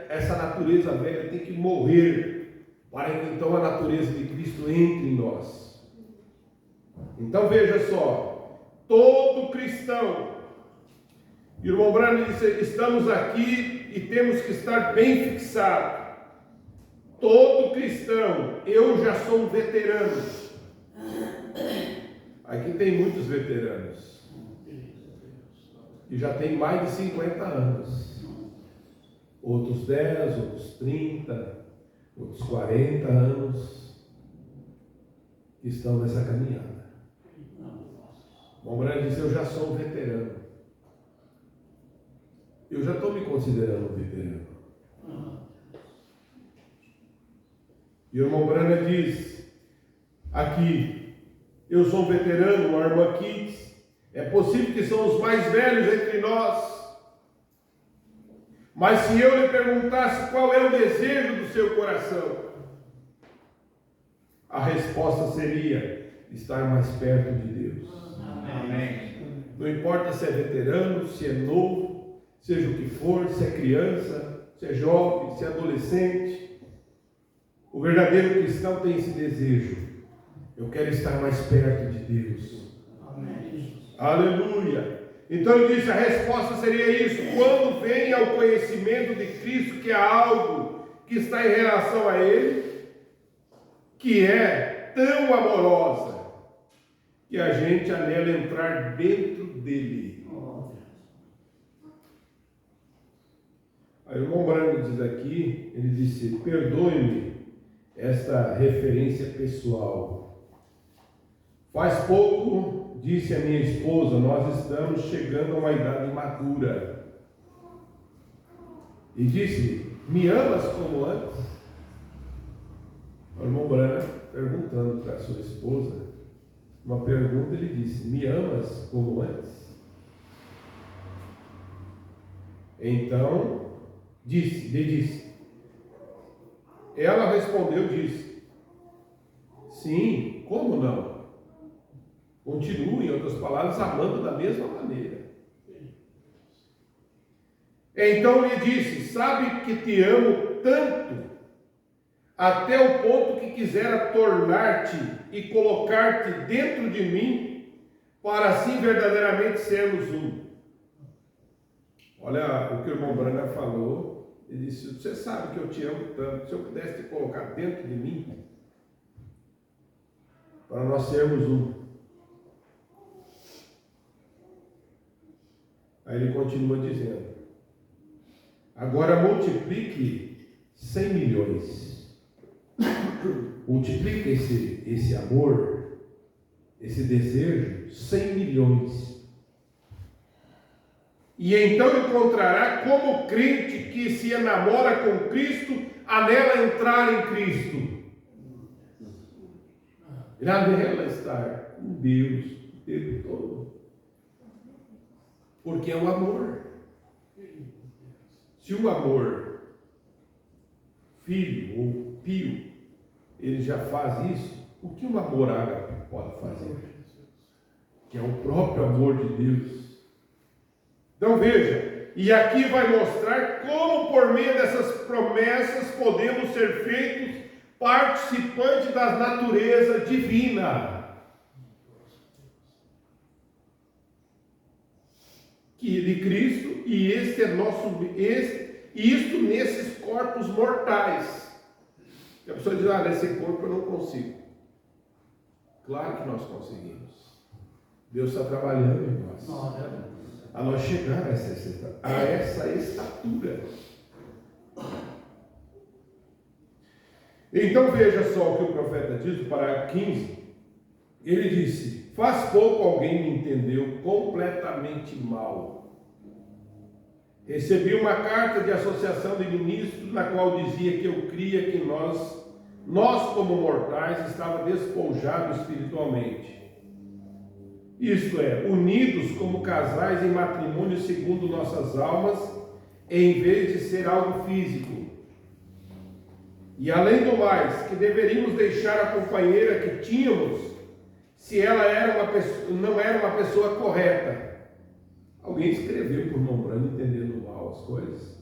essa natureza velha tem que morrer, para que então a natureza de Cristo entre em nós. Então veja só, todo cristão, irmão Branham disse, estamos aqui e temos que estar bem fixados. Todo cristão, eu já sou um veterano. Aqui tem muitos veteranos. E já tem mais de 50 anos. Outros 10, outros 30, outros 40 anos que estão nessa caminhada. O Branham disse, eu já sou um veterano. Eu já estou me considerando um veterano. E o irmão Branham diz aqui, eu sou um veterano, uma irmã Kitts, é possível que são os mais velhos entre nós, mas se eu lhe perguntasse qual é o desejo do seu coração, a resposta seria estar mais perto de Deus. Amém. Não importa se é veterano, se é novo, seja o que for, se é criança, se é jovem, se é adolescente, o verdadeiro cristão tem esse desejo. Eu quero estar mais perto de Deus. Amém. Aleluia. Então ele disse, a resposta seria isso. Quando vem ao conhecimento de Cristo, que há algo que está em relação a Ele, que é tão amorosa, que a gente anela entrar dentro dele. Aí o irmão Branham diz aqui, ele disse, perdoe-me esta referência pessoal. Faz pouco, disse a minha esposa, nós estamos chegando a uma idade madura. E disse, me amas como antes? O irmão Branham, perguntando para a sua esposa, uma pergunta, ele disse, me amas como antes? Então, ele disse, ela respondeu, disse, sim, como não? Continue, em outras palavras, amando da mesma maneira. Então lhe disse, sabe que te amo tanto, até o ponto que quisera tornar-te e colocar-te dentro de mim, para assim verdadeiramente sermos um. Olha o que o irmão Branham falou. Ele disse, você sabe que eu te amo tanto, se eu pudesse te colocar dentro de mim, para nós sermos um. Aí ele continua dizendo, agora multiplique 100 milhões. Multiplique esse amor, esse desejo, 100 milhões. E então encontrará como crente que se enamora com Cristo, anela entrar em Cristo. E anela estar com Deus o tempo todo. Porque é o amor. Se o amor, filho ou pio, ele já faz isso, o que um amor ágape pode fazer? Que é o próprio amor de Deus. Então veja, e aqui vai mostrar como por meio dessas promessas podemos ser feitos participantes da natureza divina. Que de Cristo, e este é isto nesses corpos mortais. A pessoa diz, nesse corpo eu não consigo. Claro que nós conseguimos. Deus está trabalhando em nós. A nós chegar a essa estatura. Então veja só o que o profeta diz, no parágrafo 15. Ele disse, faz pouco alguém me entendeu completamente mal. Recebi uma carta de associação de ministros, na qual dizia que eu cria que nós como mortais, estava despojado espiritualmente. Isto é, unidos como casais em matrimônio segundo nossas almas, em vez de ser algo físico. E além do mais, que deveríamos deixar a companheira que tínhamos, se ela não era uma pessoa correta. Alguém escreveu para o irmão Branham entendendo mal as coisas.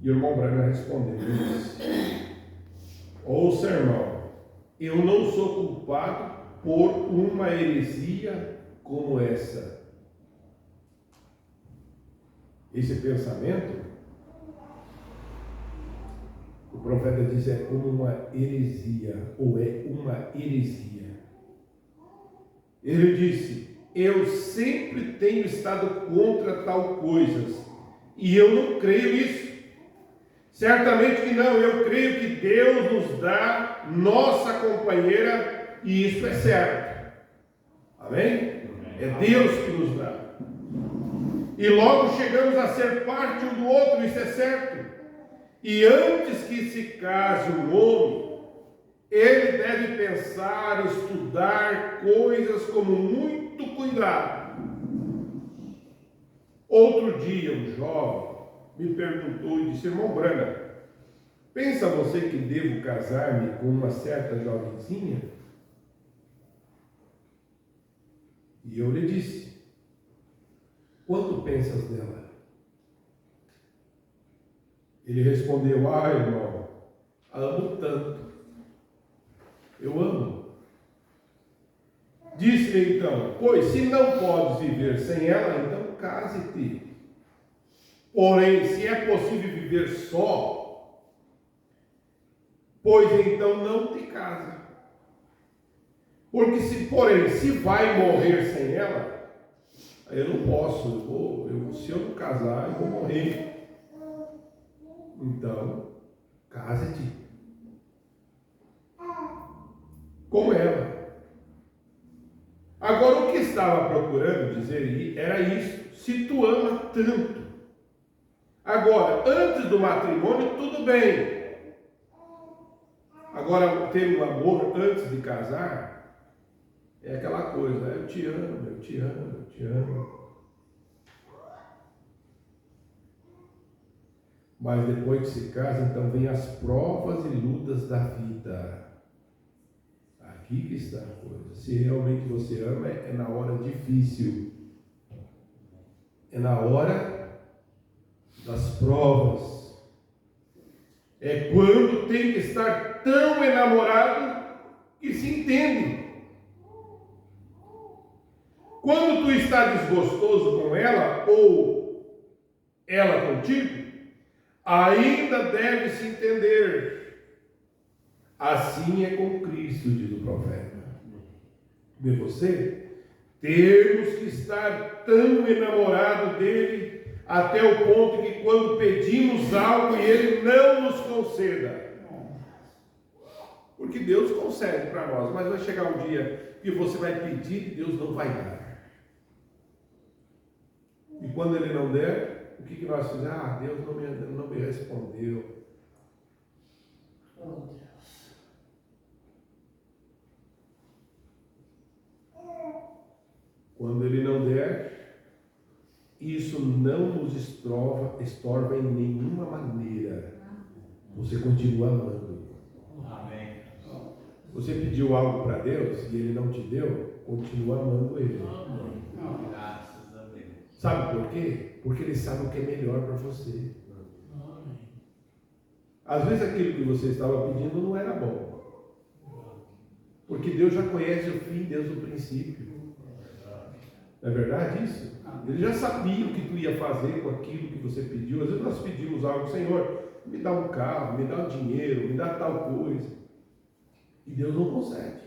E o irmão Branham respondeu, ele disse, ouça, irmão, eu não sou culpado por uma heresia como essa. Esse pensamento, o profeta diz, é como uma heresia, ou é uma heresia. Ele disse, eu sempre tenho estado contra tal coisas, e eu não creio nisso. Certamente que não, eu creio que Deus nos dá nossa companheira, e isso é certo. Amém? É Deus que nos dá. E logo chegamos a ser parte um do outro, isso é certo. E antes que se case um homem, ele deve pensar, estudar coisas com muito cuidado. Outro dia, um jovem me perguntou e disse, irmão Branham, pensa você que devo casar-me com uma certa jovenzinha? E eu lhe disse, quanto pensas dela? Ele respondeu, irmão, amo tanto. Eu amo. Disse-lhe então, pois se não podes viver sem ela, então case-te. Porém, se é possível viver só, pois então não te case. Porque se vai morrer sem ela, eu não posso, se eu não casar, eu vou morrer. Então, case-te com ela. Agora, o que estava procurando dizer era isso, se tu ama tanto. Agora, antes do matrimônio, tudo bem. Agora, ter um amor antes de casar, é aquela coisa, eu te amo, eu te amo, eu te amo. Mas depois que se casa, então vem as provas e lutas da vida. Aqui que está a coisa. Se realmente você ama, é na hora difícil. É na hora das provas. É quando tem que estar tão enamorado que se entende. Quando tu está desgostoso com ela, ou ela contigo, ainda deve se entender. Assim é com Cristo, diz o profeta. Vê você? Temos que estar tão enamorados dele, até o ponto que quando pedimos algo e ele não nos conceda. Porque Deus concede para nós, mas vai chegar um dia que você vai pedir e Deus não vai dar. quando ele não der, o que nós fizemos? Ah, Deus não me respondeu. Oh, Deus. Quando ele não der, isso não nos estorva em nenhuma maneira. Você continua amando. Amém. Você pediu algo para Deus e ele não te deu, continua amando ele. Graças a Deus. Sabe por quê? Porque ele sabe o que é melhor para você. Às vezes aquilo que você estava pedindo não era bom. Porque Deus já conhece o fim desde o princípio. Não é verdade isso? Ele já sabia o que tu ia fazer com aquilo que você pediu. Às vezes nós pedimos algo, Senhor, me dá um carro, me dá um dinheiro, me dá tal coisa. E Deus não concede.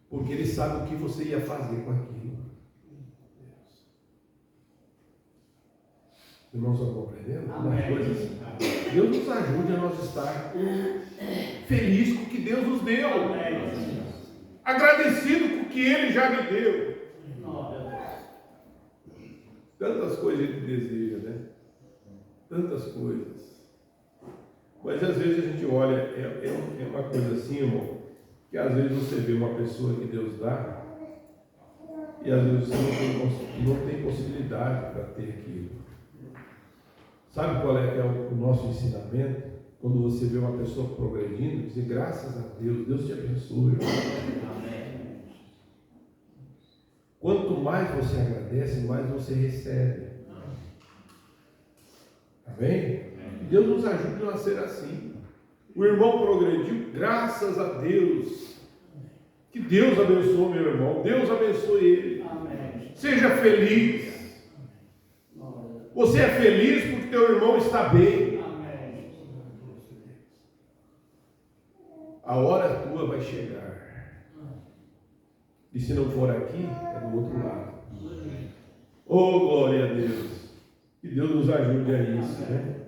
Porque Ele sabe o que você ia fazer com aquilo. Irmãos, estão compreendendo? Deus nos ajude a nós estar felizes com o que Deus nos deu. Agradecido com o que Ele já me deu. Tantas coisas a gente deseja, né? Tantas coisas. Mas às vezes a gente olha, é uma coisa assim, irmão, que às vezes você vê uma pessoa que Deus dá, e às vezes você não tem possibilidade para ter aquilo. Sabe qual é o nosso ensinamento? Quando você vê uma pessoa progredindo, dizer graças a Deus, Deus te abençoe. Amém. Quanto mais você agradece, mais você recebe. Amém? Deus nos ajude a ser assim. O irmão progrediu, graças a Deus. Que Deus abençoe meu irmão, Deus abençoe ele. Amém. Seja feliz. Você é feliz porque teu irmão está bem. Amém. A hora tua vai chegar. E se não for aqui, é do outro lado. Oh, glória a Deus. Que Deus nos ajude a isso, né?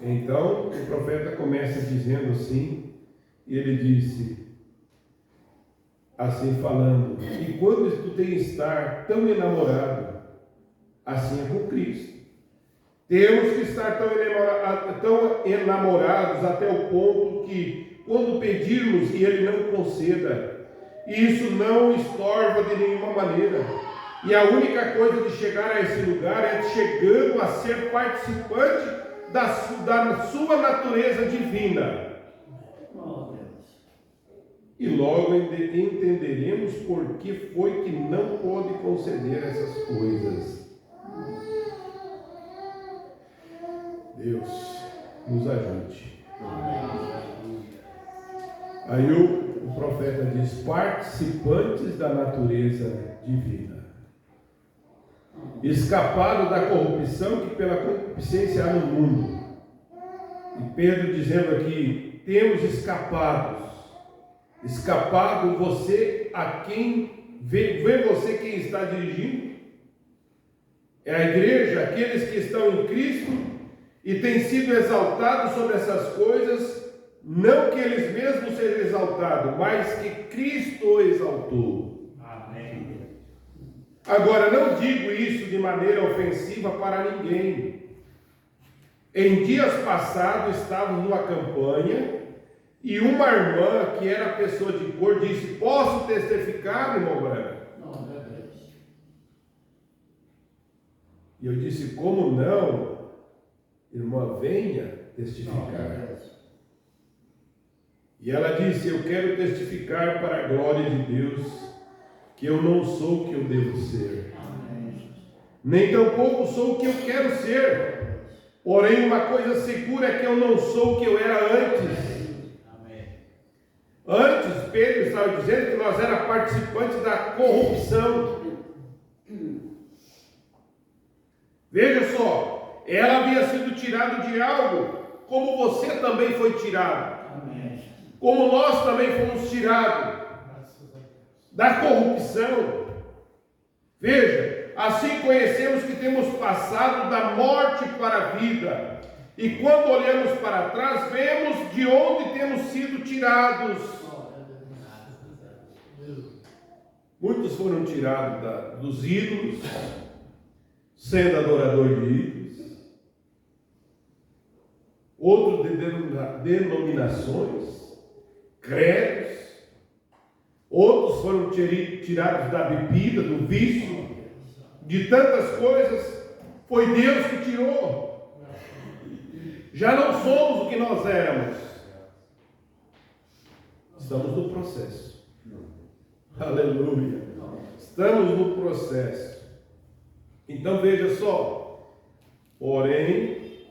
Então, o profeta começa dizendo assim, e ele disse, assim falando, e quando tu tens de estar tão enamorado, assim é com Cristo. Temos que estar tão enamorados até o ponto que, quando pedirmos e Ele não conceda, isso não estorva de nenhuma maneira. E a única coisa de chegar a esse lugar é chegando a ser participante da sua natureza divina. E logo entenderemos por que foi que não pôde conceder essas coisas. Deus nos ajude. Aí o profeta diz, participantes da natureza divina, escapado da corrupção que pela concupiscência há no mundo. E Pedro dizendo aqui, temos escapado, você a quem vê você quem está dirigindo? É a igreja, aqueles que estão em Cristo e têm sido exaltados sobre essas coisas, não que eles mesmos sejam exaltados, mas que Cristo o exaltou. Amém. Agora, não digo isso de maneira ofensiva para ninguém. Em dias passados estávamos numa campanha e uma irmã que era pessoa de cor disse, posso testificar, irmão Branco? E eu disse, como não? Irmã, venha testificar. E ela disse, eu quero testificar para a glória de Deus que eu não sou o que eu devo ser. Nem tampouco sou o que eu quero ser. Porém, uma coisa segura é que eu não sou o que eu era antes. Antes, Pedro estava dizendo que nós éramos participantes da corrupção. Veja só, ela havia sido tirada de algo, como você também foi tirado. Como nós também fomos tirados da corrupção. Veja, assim conhecemos que temos passado da morte para a vida. E quando olhamos para trás, vemos de onde temos sido tirados. Muitos foram tirados dos ídolos, sendo adorador de ídolos. Outros de denominações, credos. Outros foram tirados da bebida, do vício, de tantas coisas. Foi Deus que tirou. Já não somos o que nós éramos. Estamos no processo. Aleluia. Estamos no processo. Então veja só. Porém,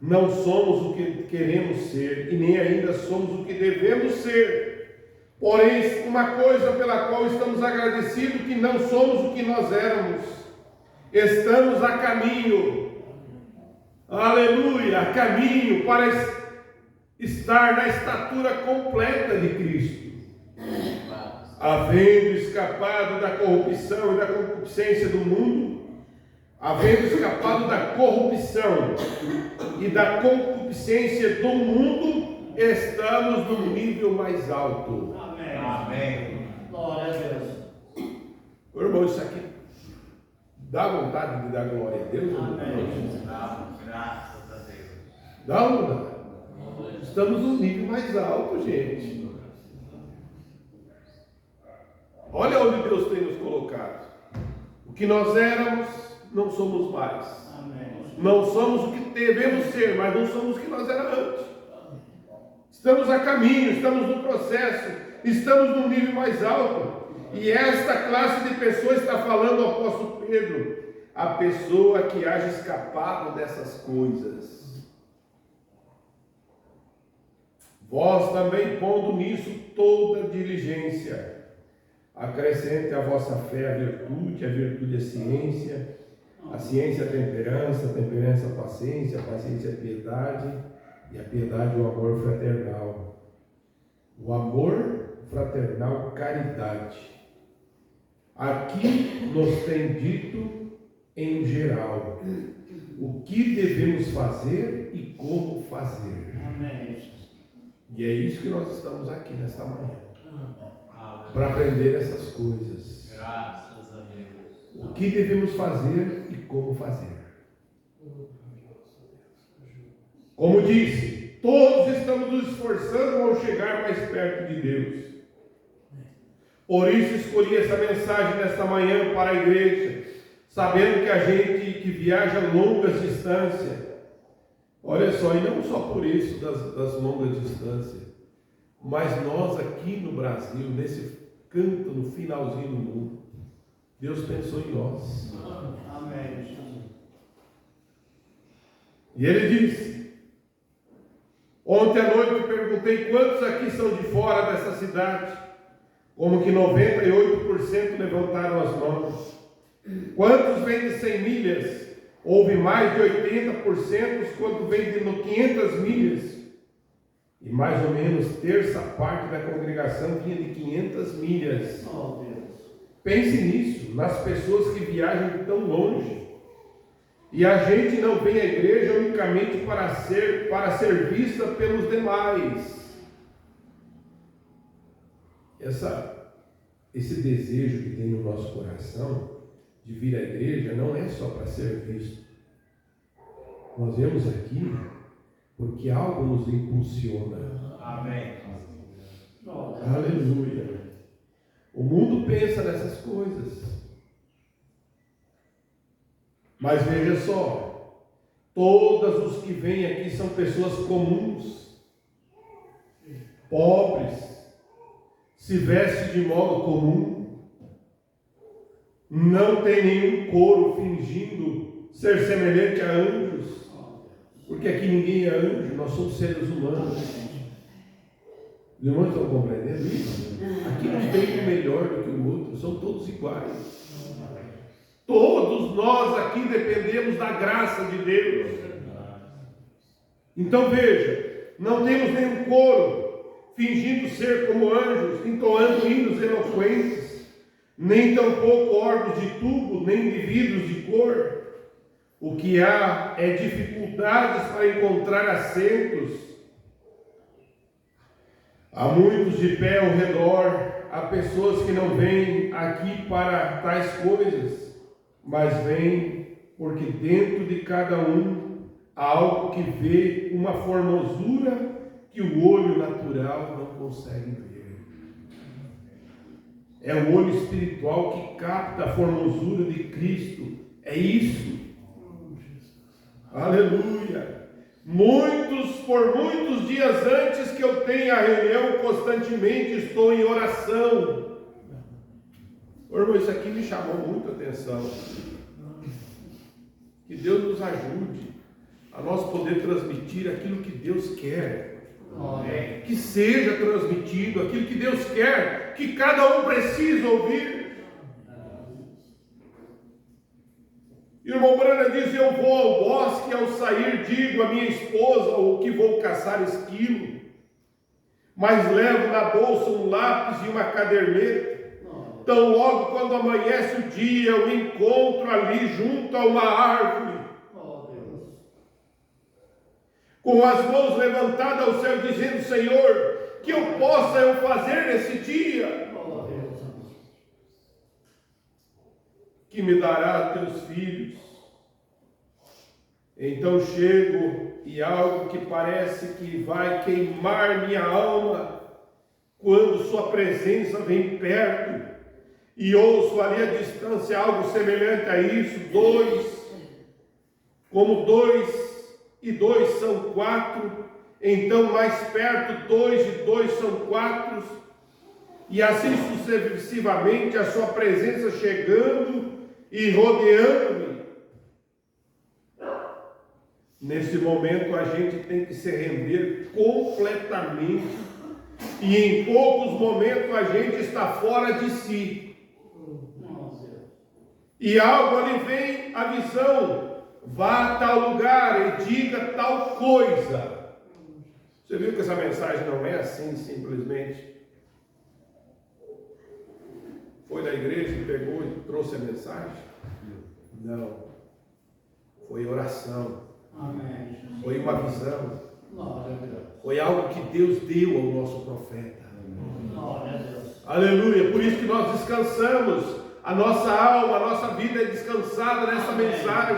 não somos o que queremos ser e nem ainda somos o que devemos ser. Porém, uma coisa pela qual estamos agradecidos, que não somos o que nós éramos. Estamos a caminho. Aleluia, a caminho para estar na estatura completa de Cristo. Havendo escapado da corrupção e da concupiscência do mundo, havendo escapado da corrupção e da concupiscência do mundo, estamos no nível mais alto. Amém. Amém. Glória a Deus. Irmão, isso aqui dá vontade de dar glória a Deus? Amém. Graças a Deus. Dá ou não dá? Estamos no nível mais alto, gente. Olha onde Deus tem nos colocado. O que nós éramos, não somos mais. Amém. Não somos o que devemos ser, mas não somos o que nós éramos antes. Estamos a caminho, estamos no processo, estamos no nível mais alto. E esta classe de pessoas está falando ao apóstolo Pedro, a pessoa que haja escapado dessas coisas. Vós também, pondo nisso toda diligência, acrescente à vossa fé a virtude a ciência a temperança, a temperança a paciência a piedade, e a piedade o amor fraternal. O amor fraternal, caridade. Aqui nos tem dito em geral o que devemos fazer e como fazer. Amém. E é isso que nós estamos aqui nesta manhã, Amém. para aprender essas coisas. Graças a Deus. O que devemos fazer e como fazer. Como disse, todos estamos nos esforçando ao chegar mais perto de Deus. Por isso escolhi essa mensagem nesta manhã para a igreja, sabendo que a gente que viaja longas distâncias, olha só, e não só por isso das longas distâncias, mas nós aqui no Brasil, nesse canto, no finalzinho do mundo, Deus pensou em nós. Amém. E ele disse, ontem à noite perguntei quantos aqui são de fora dessa cidade, como que 98% levantaram as mãos. Quantos vêm de 100 milhas? Houve mais de 80% quando vem de 500 milhas. E mais ou menos terça parte da congregação vinha de 500 milhas. Oh, Deus. Pense nisso, nas pessoas que viajam de tão longe. E a gente não vem à igreja unicamente para ser vista pelos demais. Esse desejo que tem no nosso coração de vir à igreja não é só para ser visto. Nós viemos aqui porque algo nos impulsiona. Amém. Aleluia. O mundo pensa nessas coisas. Mas veja só, todos os que vêm aqui são pessoas comuns, pobres, se vestem de modo comum, não tem nenhum coro fingindo ser semelhante a anjos, porque aqui ninguém é anjo, nós somos seres humanos. Os irmãos estão compreendendo isso? Aqui não tem um melhor do que o outro, são todos iguais. Todos nós aqui dependemos da graça de Deus. Então veja, não temos nenhum coro fingindo ser como anjos, entoando hinos eloquentes, nem tampouco órgãos de tubo, nem de vidros de cor. O que há é dificuldades para encontrar assentos. Há muitos de pé ao redor, há pessoas que não vêm aqui para tais coisas, mas vêm porque dentro de cada um há algo que vê uma formosura que o olho natural não consegue ver. É o olho espiritual que capta a formosura de Cristo. É isso. Aleluia. Por muitos dias antes que eu tenha a reunião, constantemente estou em oração. Irmão, isso aqui me chamou muito a atenção. Que Deus nos ajude a nós poder transmitir aquilo que Deus quer. Que seja transmitido aquilo que Deus quer, que cada um precisa ouvir. Irmão Brana diz: eu vou ao bosque, ao sair digo à minha esposa ou que vou caçar esquilo, mas levo na bolsa um lápis e uma caderneta. Tão logo quando amanhece o dia, eu me encontro ali junto a uma árvore, com as mãos levantadas ao céu, dizendo: Senhor, que eu possa eu fazer nesse dia? Que me dará teus filhos. Então chego e algo que parece que vai queimar minha alma, quando sua presença vem perto, e ouço ali à distância algo semelhante a isso: como 2 e 2 são 4, então mais perto 2 e 2 são 4, e assim sucessivamente a sua presença chegando e rodeando-me. Nesse momento a gente tem que se render completamente, e em poucos momentos a gente está fora de si, e algo ali vem a visão: vá a tal lugar e diga tal coisa. Você viu que essa mensagem não é assim simplesmente? Foi da igreja e pegou e trouxe a mensagem? Não. Foi oração. Amém. Foi uma visão. Foi algo que Deus deu ao nosso profeta. Glória a Deus. Aleluia. Por isso que nós descansamos. A nossa alma, a nossa vida é descansada nessa mensagem.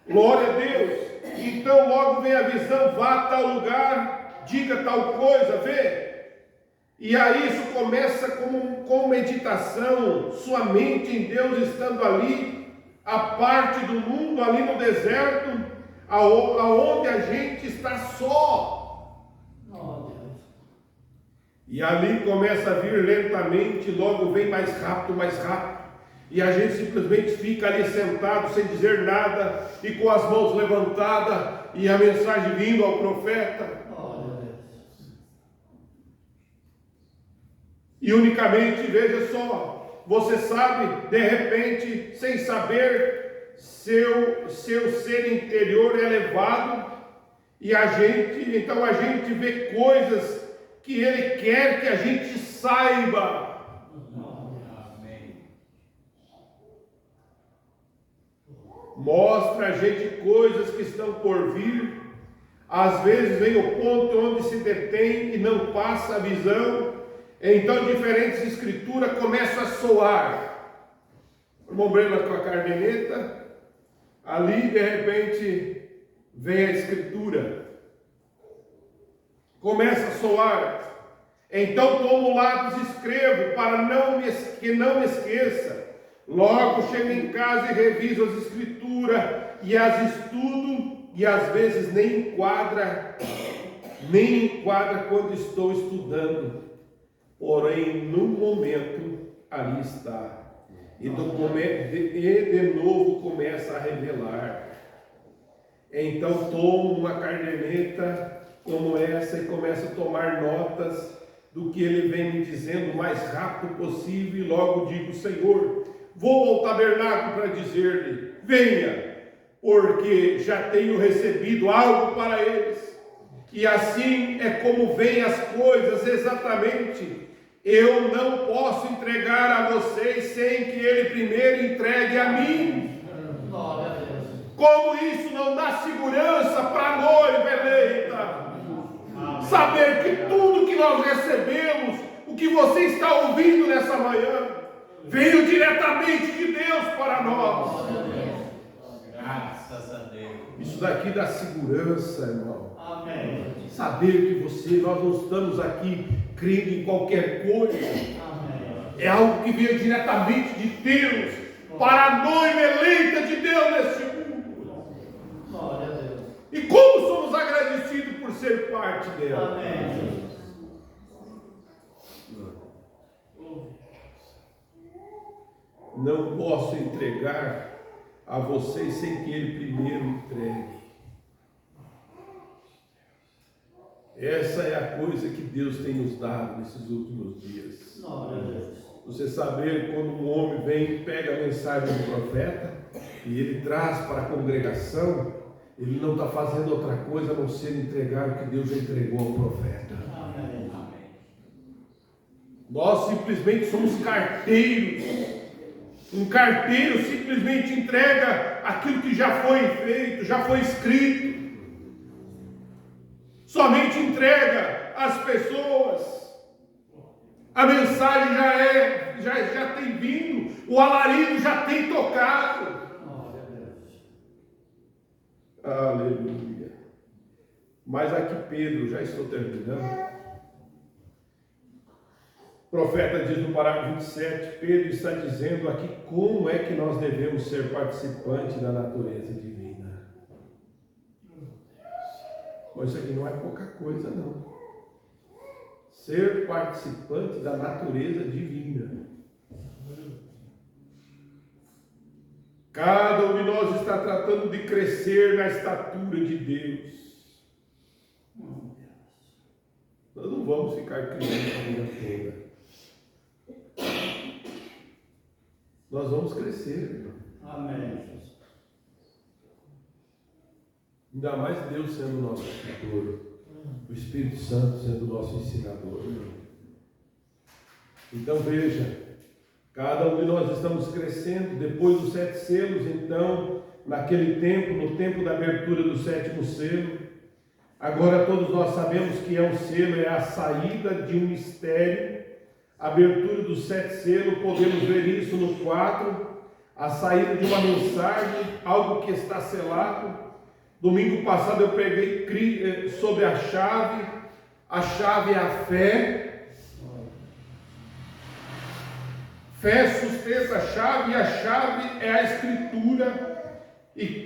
Glória a Deus. Então logo vem a visão: vá a tal lugar, diga tal coisa, vê. E aí isso começa com meditação, sua mente em Deus, estando ali, a parte do mundo, ali no deserto, aonde a gente está só. E ali começa a vir lentamente, logo vem mais rápido, e a gente simplesmente fica ali sentado, sem dizer nada, e com as mãos levantadas, e a mensagem vindo ao profeta. E unicamente, veja só, você sabe, de repente, sem saber, seu ser interior é elevado, e então a gente vê coisas que Ele quer que a gente saiba. Mostra a gente coisas que estão por vir. Às vezes vem o ponto onde se detém e não passa a visão. Então diferentes escrituras começam a soar. O irmão Breno com a cardeneta, ali de repente vem a escritura, começa a soar. Então tomo o lápis e escrevo, para que não me esqueça. Logo chego em casa e reviso as escrituras, e as estudo, e às vezes nem enquadra quando estou estudando. Porém, no momento, ali está. E de novo começa a revelar. Então tomo uma caderneta como essa e começo a tomar notas do que ele vem me dizendo o mais rápido possível, e logo digo: Senhor, vou ao tabernáculo para dizer-lhe: venha, porque já tenho recebido algo para eles. E assim é como vêm as coisas exatamente. Eu não posso entregar a vocês sem que ele primeiro entregue a mim. Glória a Deus. Como isso não dá segurança para a noiva eleita? Saber que tudo que nós recebemos, o que você está ouvindo nessa manhã, veio diretamente de Deus para nós. Graças a Deus. Isso daqui dá segurança, irmão. Amém. Saber que nós não estamos aqui crendo em qualquer coisa. Amém. É algo que veio diretamente de Deus para a noiva eleita de Deus nesse mundo. Glória a Deus. E como somos agradecidos por ser parte dela. Amém. Não posso entregar a vocês sem que ele primeiro entregue. Essa é a coisa que Deus tem nos dado nesses últimos dias. Glória a Deus. Você saber quando um homem vem, pega a mensagem do profeta e ele traz para a congregação, ele não está fazendo outra coisa a não ser entregar o que Deus já entregou ao profeta. Amém. Nós simplesmente somos carteiros. Um carteiro simplesmente entrega aquilo que já foi feito, já foi escrito. Somente entrega às pessoas. A mensagem já tem vindo, o alarido já tem tocado. Glória a Deus. Aleluia. Mas aqui Pedro, já estou terminando. O profeta diz no parágrafo 27, Pedro está dizendo aqui como é que nós devemos ser participantes da natureza divina. Mas isso aqui não é pouca coisa, não. Ser participante da natureza divina. Cada um de nós está tratando de crescer na estatura de Deus. Nós não vamos ficar criando a vida toda. Nós vamos crescer, irmão. Amém. Ainda mais Deus sendo o nosso tutor, o Espírito Santo sendo o nosso ensinador. Então veja, cada um de nós estamos crescendo. Depois dos 7 selos, então, naquele tempo, no tempo da abertura do 7º selo, agora todos nós sabemos que é um selo, é a saída de um mistério. A abertura do 7 selos, podemos ver isso no 4, a saída de uma mensagem, algo que está selado. Domingo passado eu preguei sobre a chave é a fé. Fé sustenta a chave, e a chave é a Escritura, e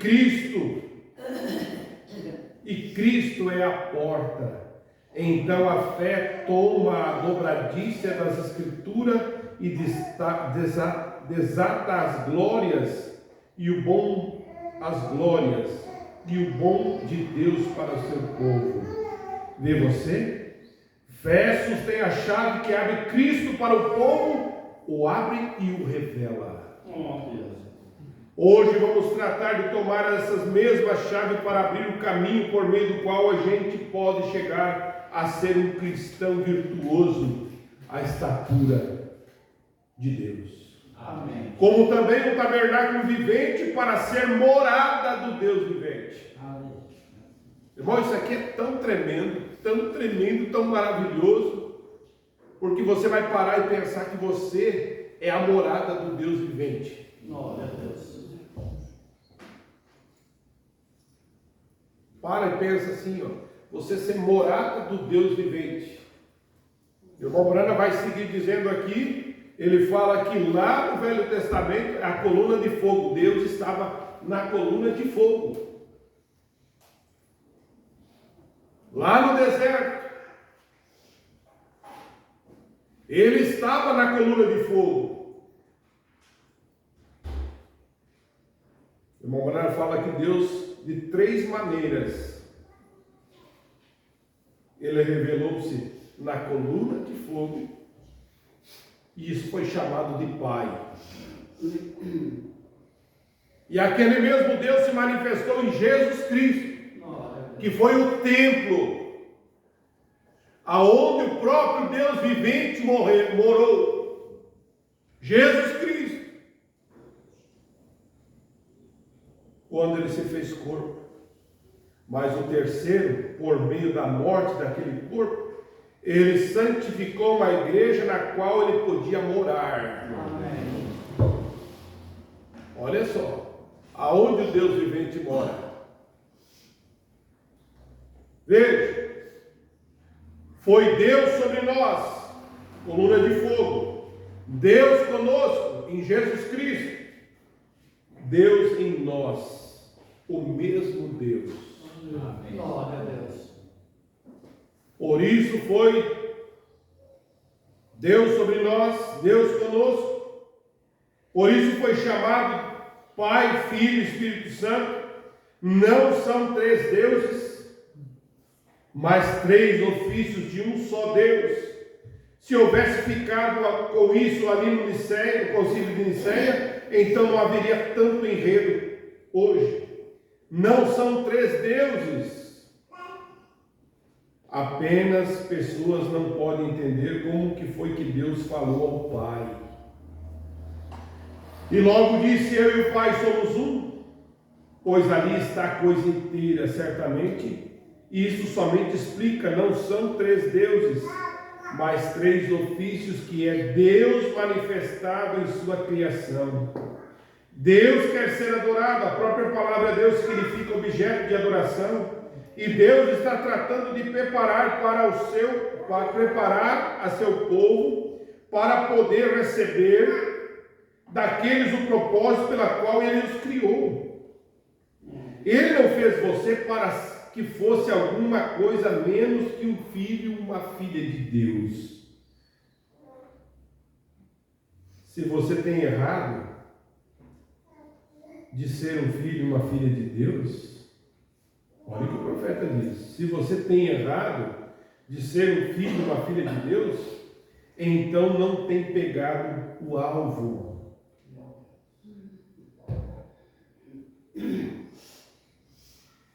Cristo é a porta. Então a fé toma a dobradiça das Escrituras e desata as glórias e o bom de Deus para o seu povo. Vê você? Fé sustém a chave que abre Cristo para o povo, o abre e o revela. Oh, Deus. Hoje vamos tratar de tomar essas mesmas chaves para abrir o caminho por meio do qual a gente pode chegar a ser um cristão virtuoso, à estatura de Deus. Amém. Como também um tabernáculo vivente para ser morada do Deus vivente. Amém. Irmão, isso aqui é tão tremendo, tão maravilhoso, porque você vai parar e pensar que você é a morada do Deus vivente. Glória a Deus. Para e pensa assim, ó. Você ser morada do Deus vivente. O irmão Brana vai seguir dizendo aqui, ele fala que lá no Velho Testamento, a coluna de fogo, Deus estava na coluna de fogo. Lá no deserto, ele estava na coluna de fogo. O irmão Brana fala que Deus, de 3 maneiras, ele revelou-se na coluna de fogo, e isso foi chamado de Pai. E aquele mesmo Deus se manifestou em Jesus Cristo, que foi o templo, aonde o próprio Deus vivente morou. Jesus Cristo, quando ele se fez corpo. mas o terceiro, por meio da morte daquele corpo, ele santificou uma igreja na qual ele podia morar. Amém. Olha só, aonde o Deus vivente mora. Veja, foi Deus sobre nós, coluna de fogo, Deus conosco em Jesus Cristo, Deus em nós, o mesmo Deus. Amém. Glória a Deus. Por isso foi Deus sobre nós, Deus conosco. Por isso foi chamado Pai, Filho e Espírito Santo. Não são três deuses, mas três ofícios de um só Deus. Se houvesse ficado com isso ali no concílio de Nicéia, então não haveria tanto enredo hoje. Não são três deuses. Apenas pessoas não podem entender como que foi que Deus falou ao Pai. E logo disse: eu e o Pai somos um, pois ali está a coisa inteira, certamente. E isso somente explica, não são três deuses, mas três ofícios que é Deus manifestado em sua criação. Deus quer ser adorado, a própria palavra Deus significa objeto de adoração. E Deus está tratando de preparar preparar a seu povo para poder receber daqueles o propósito pela qual Ele os criou. Ele não fez você para que fosse alguma coisa menos que um filho, uma filha de Deus. Se você tem errado de ser um filho, uma filha de Deus, olha o que o profeta diz: se você tem errado de ser um filho, uma filha de Deus, então não tem pegado o alvo.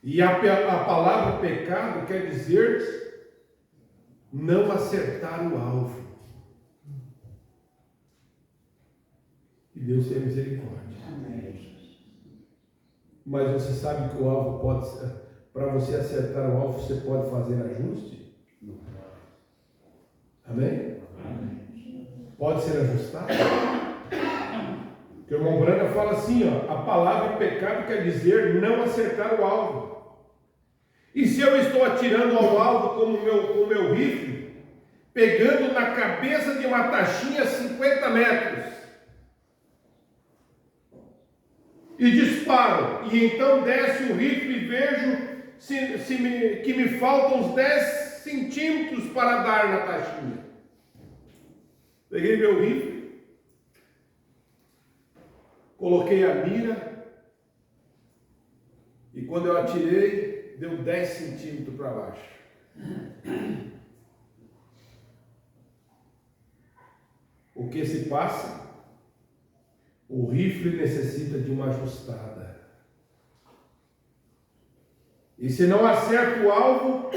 E a palavra pecado quer dizer não acertar o alvo. E Deus tem misericórdia. Amém. Mas você sabe que o alvo pode ser, para você acertar o alvo, você pode fazer ajuste? Amém? Amém. Pode ser ajustado? Porque o irmão Brana fala assim, ó, a palavra pecado quer dizer não acertar o alvo. E se eu estou atirando ao alvo com o meu rifle, pegando na cabeça de uma taxinha a 50 metros, e disparo, e então desce o rifle e vejo que me faltam uns 10 centímetros para dar na taxinha. Peguei meu rifle, coloquei a mira, e quando eu atirei, deu 10 centímetros para baixo. O que se passa? O rifle necessita de uma ajustada. E se não acerta o alvo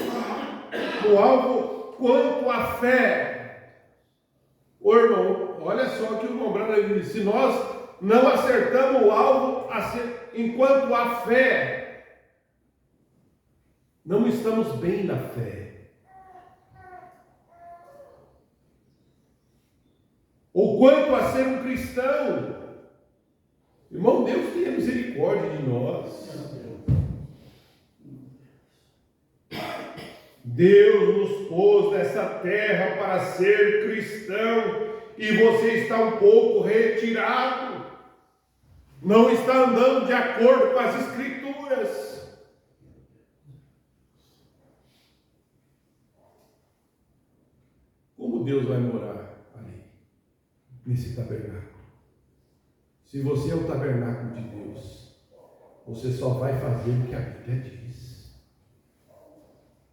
quanto à fé. Ô irmão, olha só que o irmão Brana diz: se nós não acertamos o alvo enquanto à fé, não estamos bem na fé. Ou quanto a ser um cristão, irmão, Deus tenha misericórdia de nós. Deus nos pôs nessa terra para ser cristão, e você está um pouco retirado, não está andando de acordo com as Escrituras. Como Deus vai morar ali, nesse tabernáculo? Se você é o tabernáculo de Deus, você só vai fazer o que a Bíblia diz.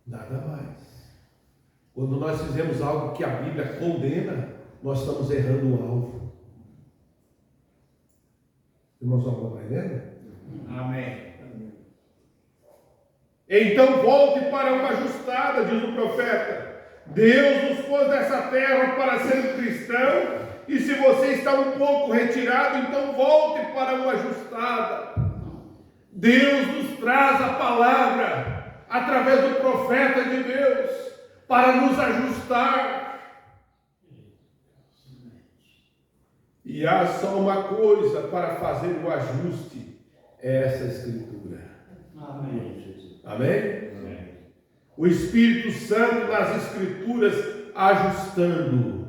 Nada mais. Quando nós fizemos algo que a Bíblia condena, nós estamos errando o alvo. Irmãos, estão compreendendo? Amém. Então volte para uma ajustada, diz o profeta. Deus nos pôs nessa terra para ser cristão, e se você está um pouco retirado, então volte para uma ajustada. Deus nos traz a palavra através do profeta de Deus, para nos ajustar. E há só uma coisa para fazer o ajuste, é essa Escritura. Amém. Amém? O Espírito Santo nas Escrituras ajustando.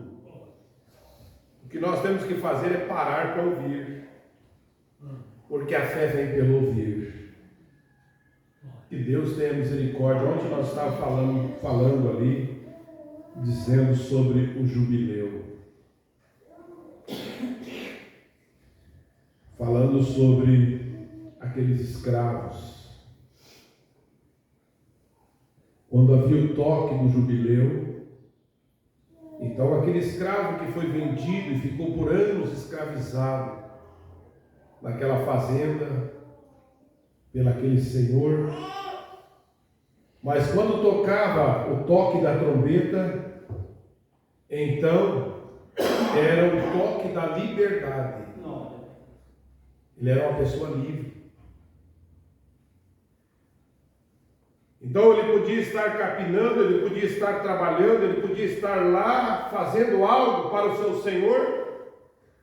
O que nós temos que fazer é parar para ouvir, porque a fé vem pelo ouvir. Que Deus tenha misericórdia. Ontem nós estávamos falando ali, dizendo sobre o jubileu, falando sobre aqueles escravos. Quando havia o toque do jubileu, então aquele escravo que foi vendido e ficou por anos escravizado naquela fazenda, pelo aquele senhor, mas quando tocava o toque da trombeta, então era o toque da liberdade. Ele era uma pessoa livre. Então ele podia estar capinando, ele podia estar trabalhando, ele podia estar lá fazendo algo para o seu Senhor,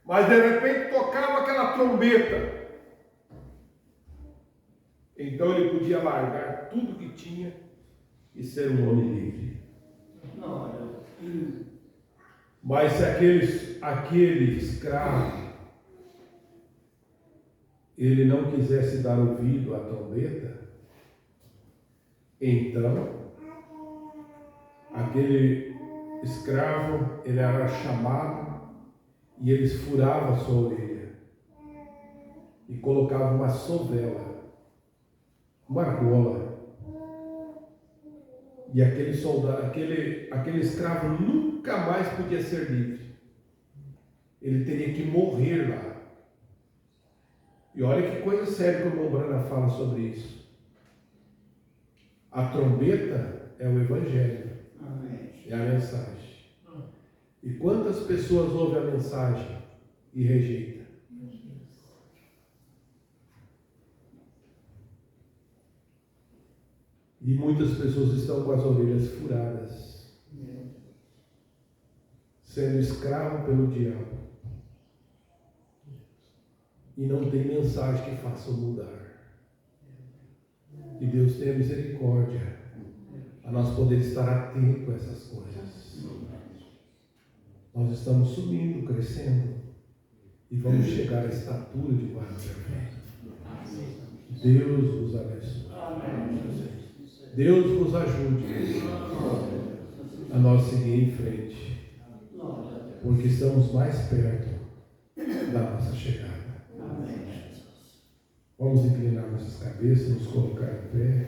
mas de repente tocava aquela trombeta. Então ele podia largar tudo que tinha e ser um homem livre. Mas se aquele escravo ele não quisesse dar ouvido à trombeta, então aquele escravo ele era chamado e eles furavam a sua orelha e colocavam uma sovela, uma argola, e aquele soldado, aquele escravo nunca mais podia ser livre. Ele teria que morrer lá. E olha que coisa séria que o irmão Brana fala sobre isso. A trombeta é o Evangelho. Amém. É a mensagem. E quantas pessoas ouvem a mensagem e rejeitam? E muitas pessoas estão com as orelhas furadas, sendo escravo pelo diabo. E não tem mensagem que faça mudar. Que Deus tenha misericórdia a nós poder estar atentos a essas coisas. Nós estamos subindo, crescendo e vamos chegar à estatura de varão perfeito. Deus vos abençoe. Deus vos ajude a nós seguir em frente, porque estamos mais perto da nossa chegada. Vamos inclinar nossas cabeças, nos colocar em pé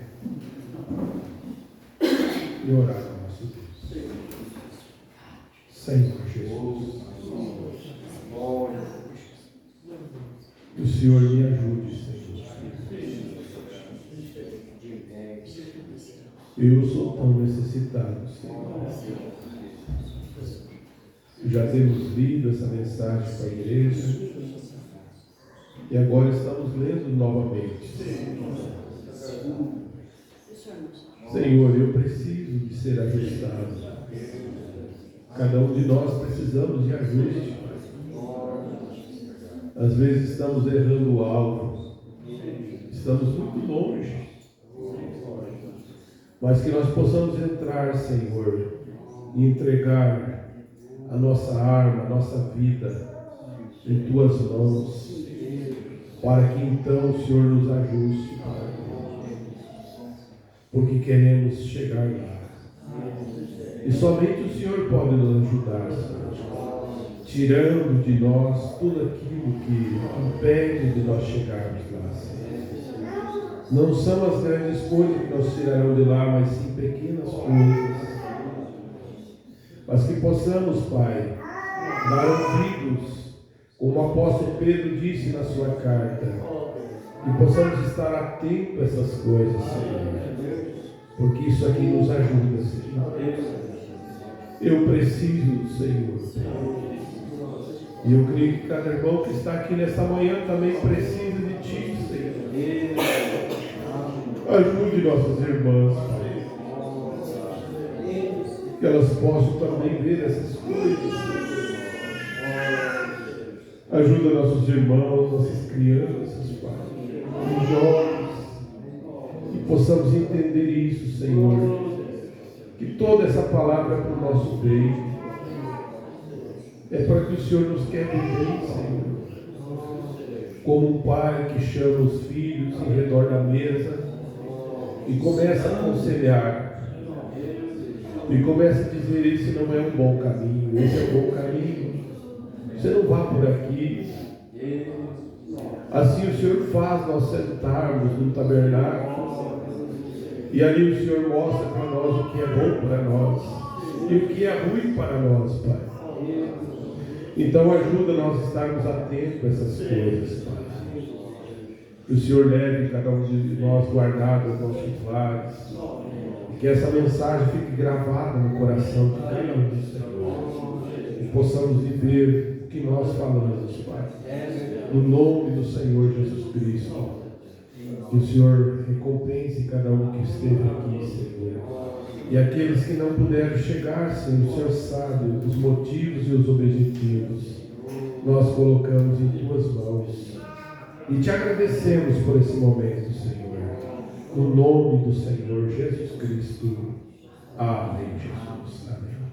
e orar ao nosso Deus. Senhor Jesus, que o Senhor me ajude, Senhor. Eu sou tão necessitado, Senhor. Já temos lido essa mensagem para a igreja e agora estamos lendo novamente. Senhor, eu preciso de ser ajustado. Cada um de nós precisamos de ajuste. Às vezes estamos errando o alvo, estamos muito longe. Mas que nós possamos entrar, Senhor, e entregar a nossa arma, a nossa vida em Tuas mãos, para que então o Senhor nos ajuste, porque queremos chegar lá. E somente o Senhor pode nos ajudar, Senhor, tirando de nós tudo aquilo que impede de nós chegarmos lá, Senhor. Não são as grandes coisas que nos tirarão de lá, mas sim pequenas coisas. Mas que possamos, Pai, dar ouvidos, como o apóstolo Pedro disse na sua carta, que possamos estar atentos a essas coisas, Senhor, porque isso aqui nos ajuda, Senhor. Eu preciso, Senhor. E eu creio que cada irmão que está aqui nesta manhã também precisa de Ti, Senhor. Ajude nossas irmãs, Pai. Que elas possam também ver essas coisas. Ajuda nossos irmãos, nossas crianças, Pai, os jovens, que possamos entender isso, Senhor. Que toda essa palavra é para o nosso bem, é para que o Senhor nos quebre bem, Senhor. Como um pai que chama os filhos em redor da mesa e começa a aconselhar, e começa a dizer: esse não é um bom caminho, esse é um bom caminho. Você não vá por aqui. Assim o Senhor faz nós sentarmos no tabernáculo e ali o Senhor mostra para nós o que é bom para nós e o que é ruim para nós, Pai. Então ajuda nós a estarmos atentos a essas coisas, Pai. Que o Senhor leve cada um de nós guardado aos nossos lares e que essa mensagem fique gravada no coração de cada um, Senhor, e possamos viver que nós falamos, Pai, no nome do Senhor Jesus Cristo. Que o Senhor recompense cada um que esteve aqui, Senhor, e aqueles que não puderam chegar, Senhor, o Senhor sabe os motivos e os objetivos. Nós colocamos em Tuas mãos e Te agradecemos por esse momento, Senhor, no nome do Senhor Jesus Cristo. Amém, Jesus. Amém.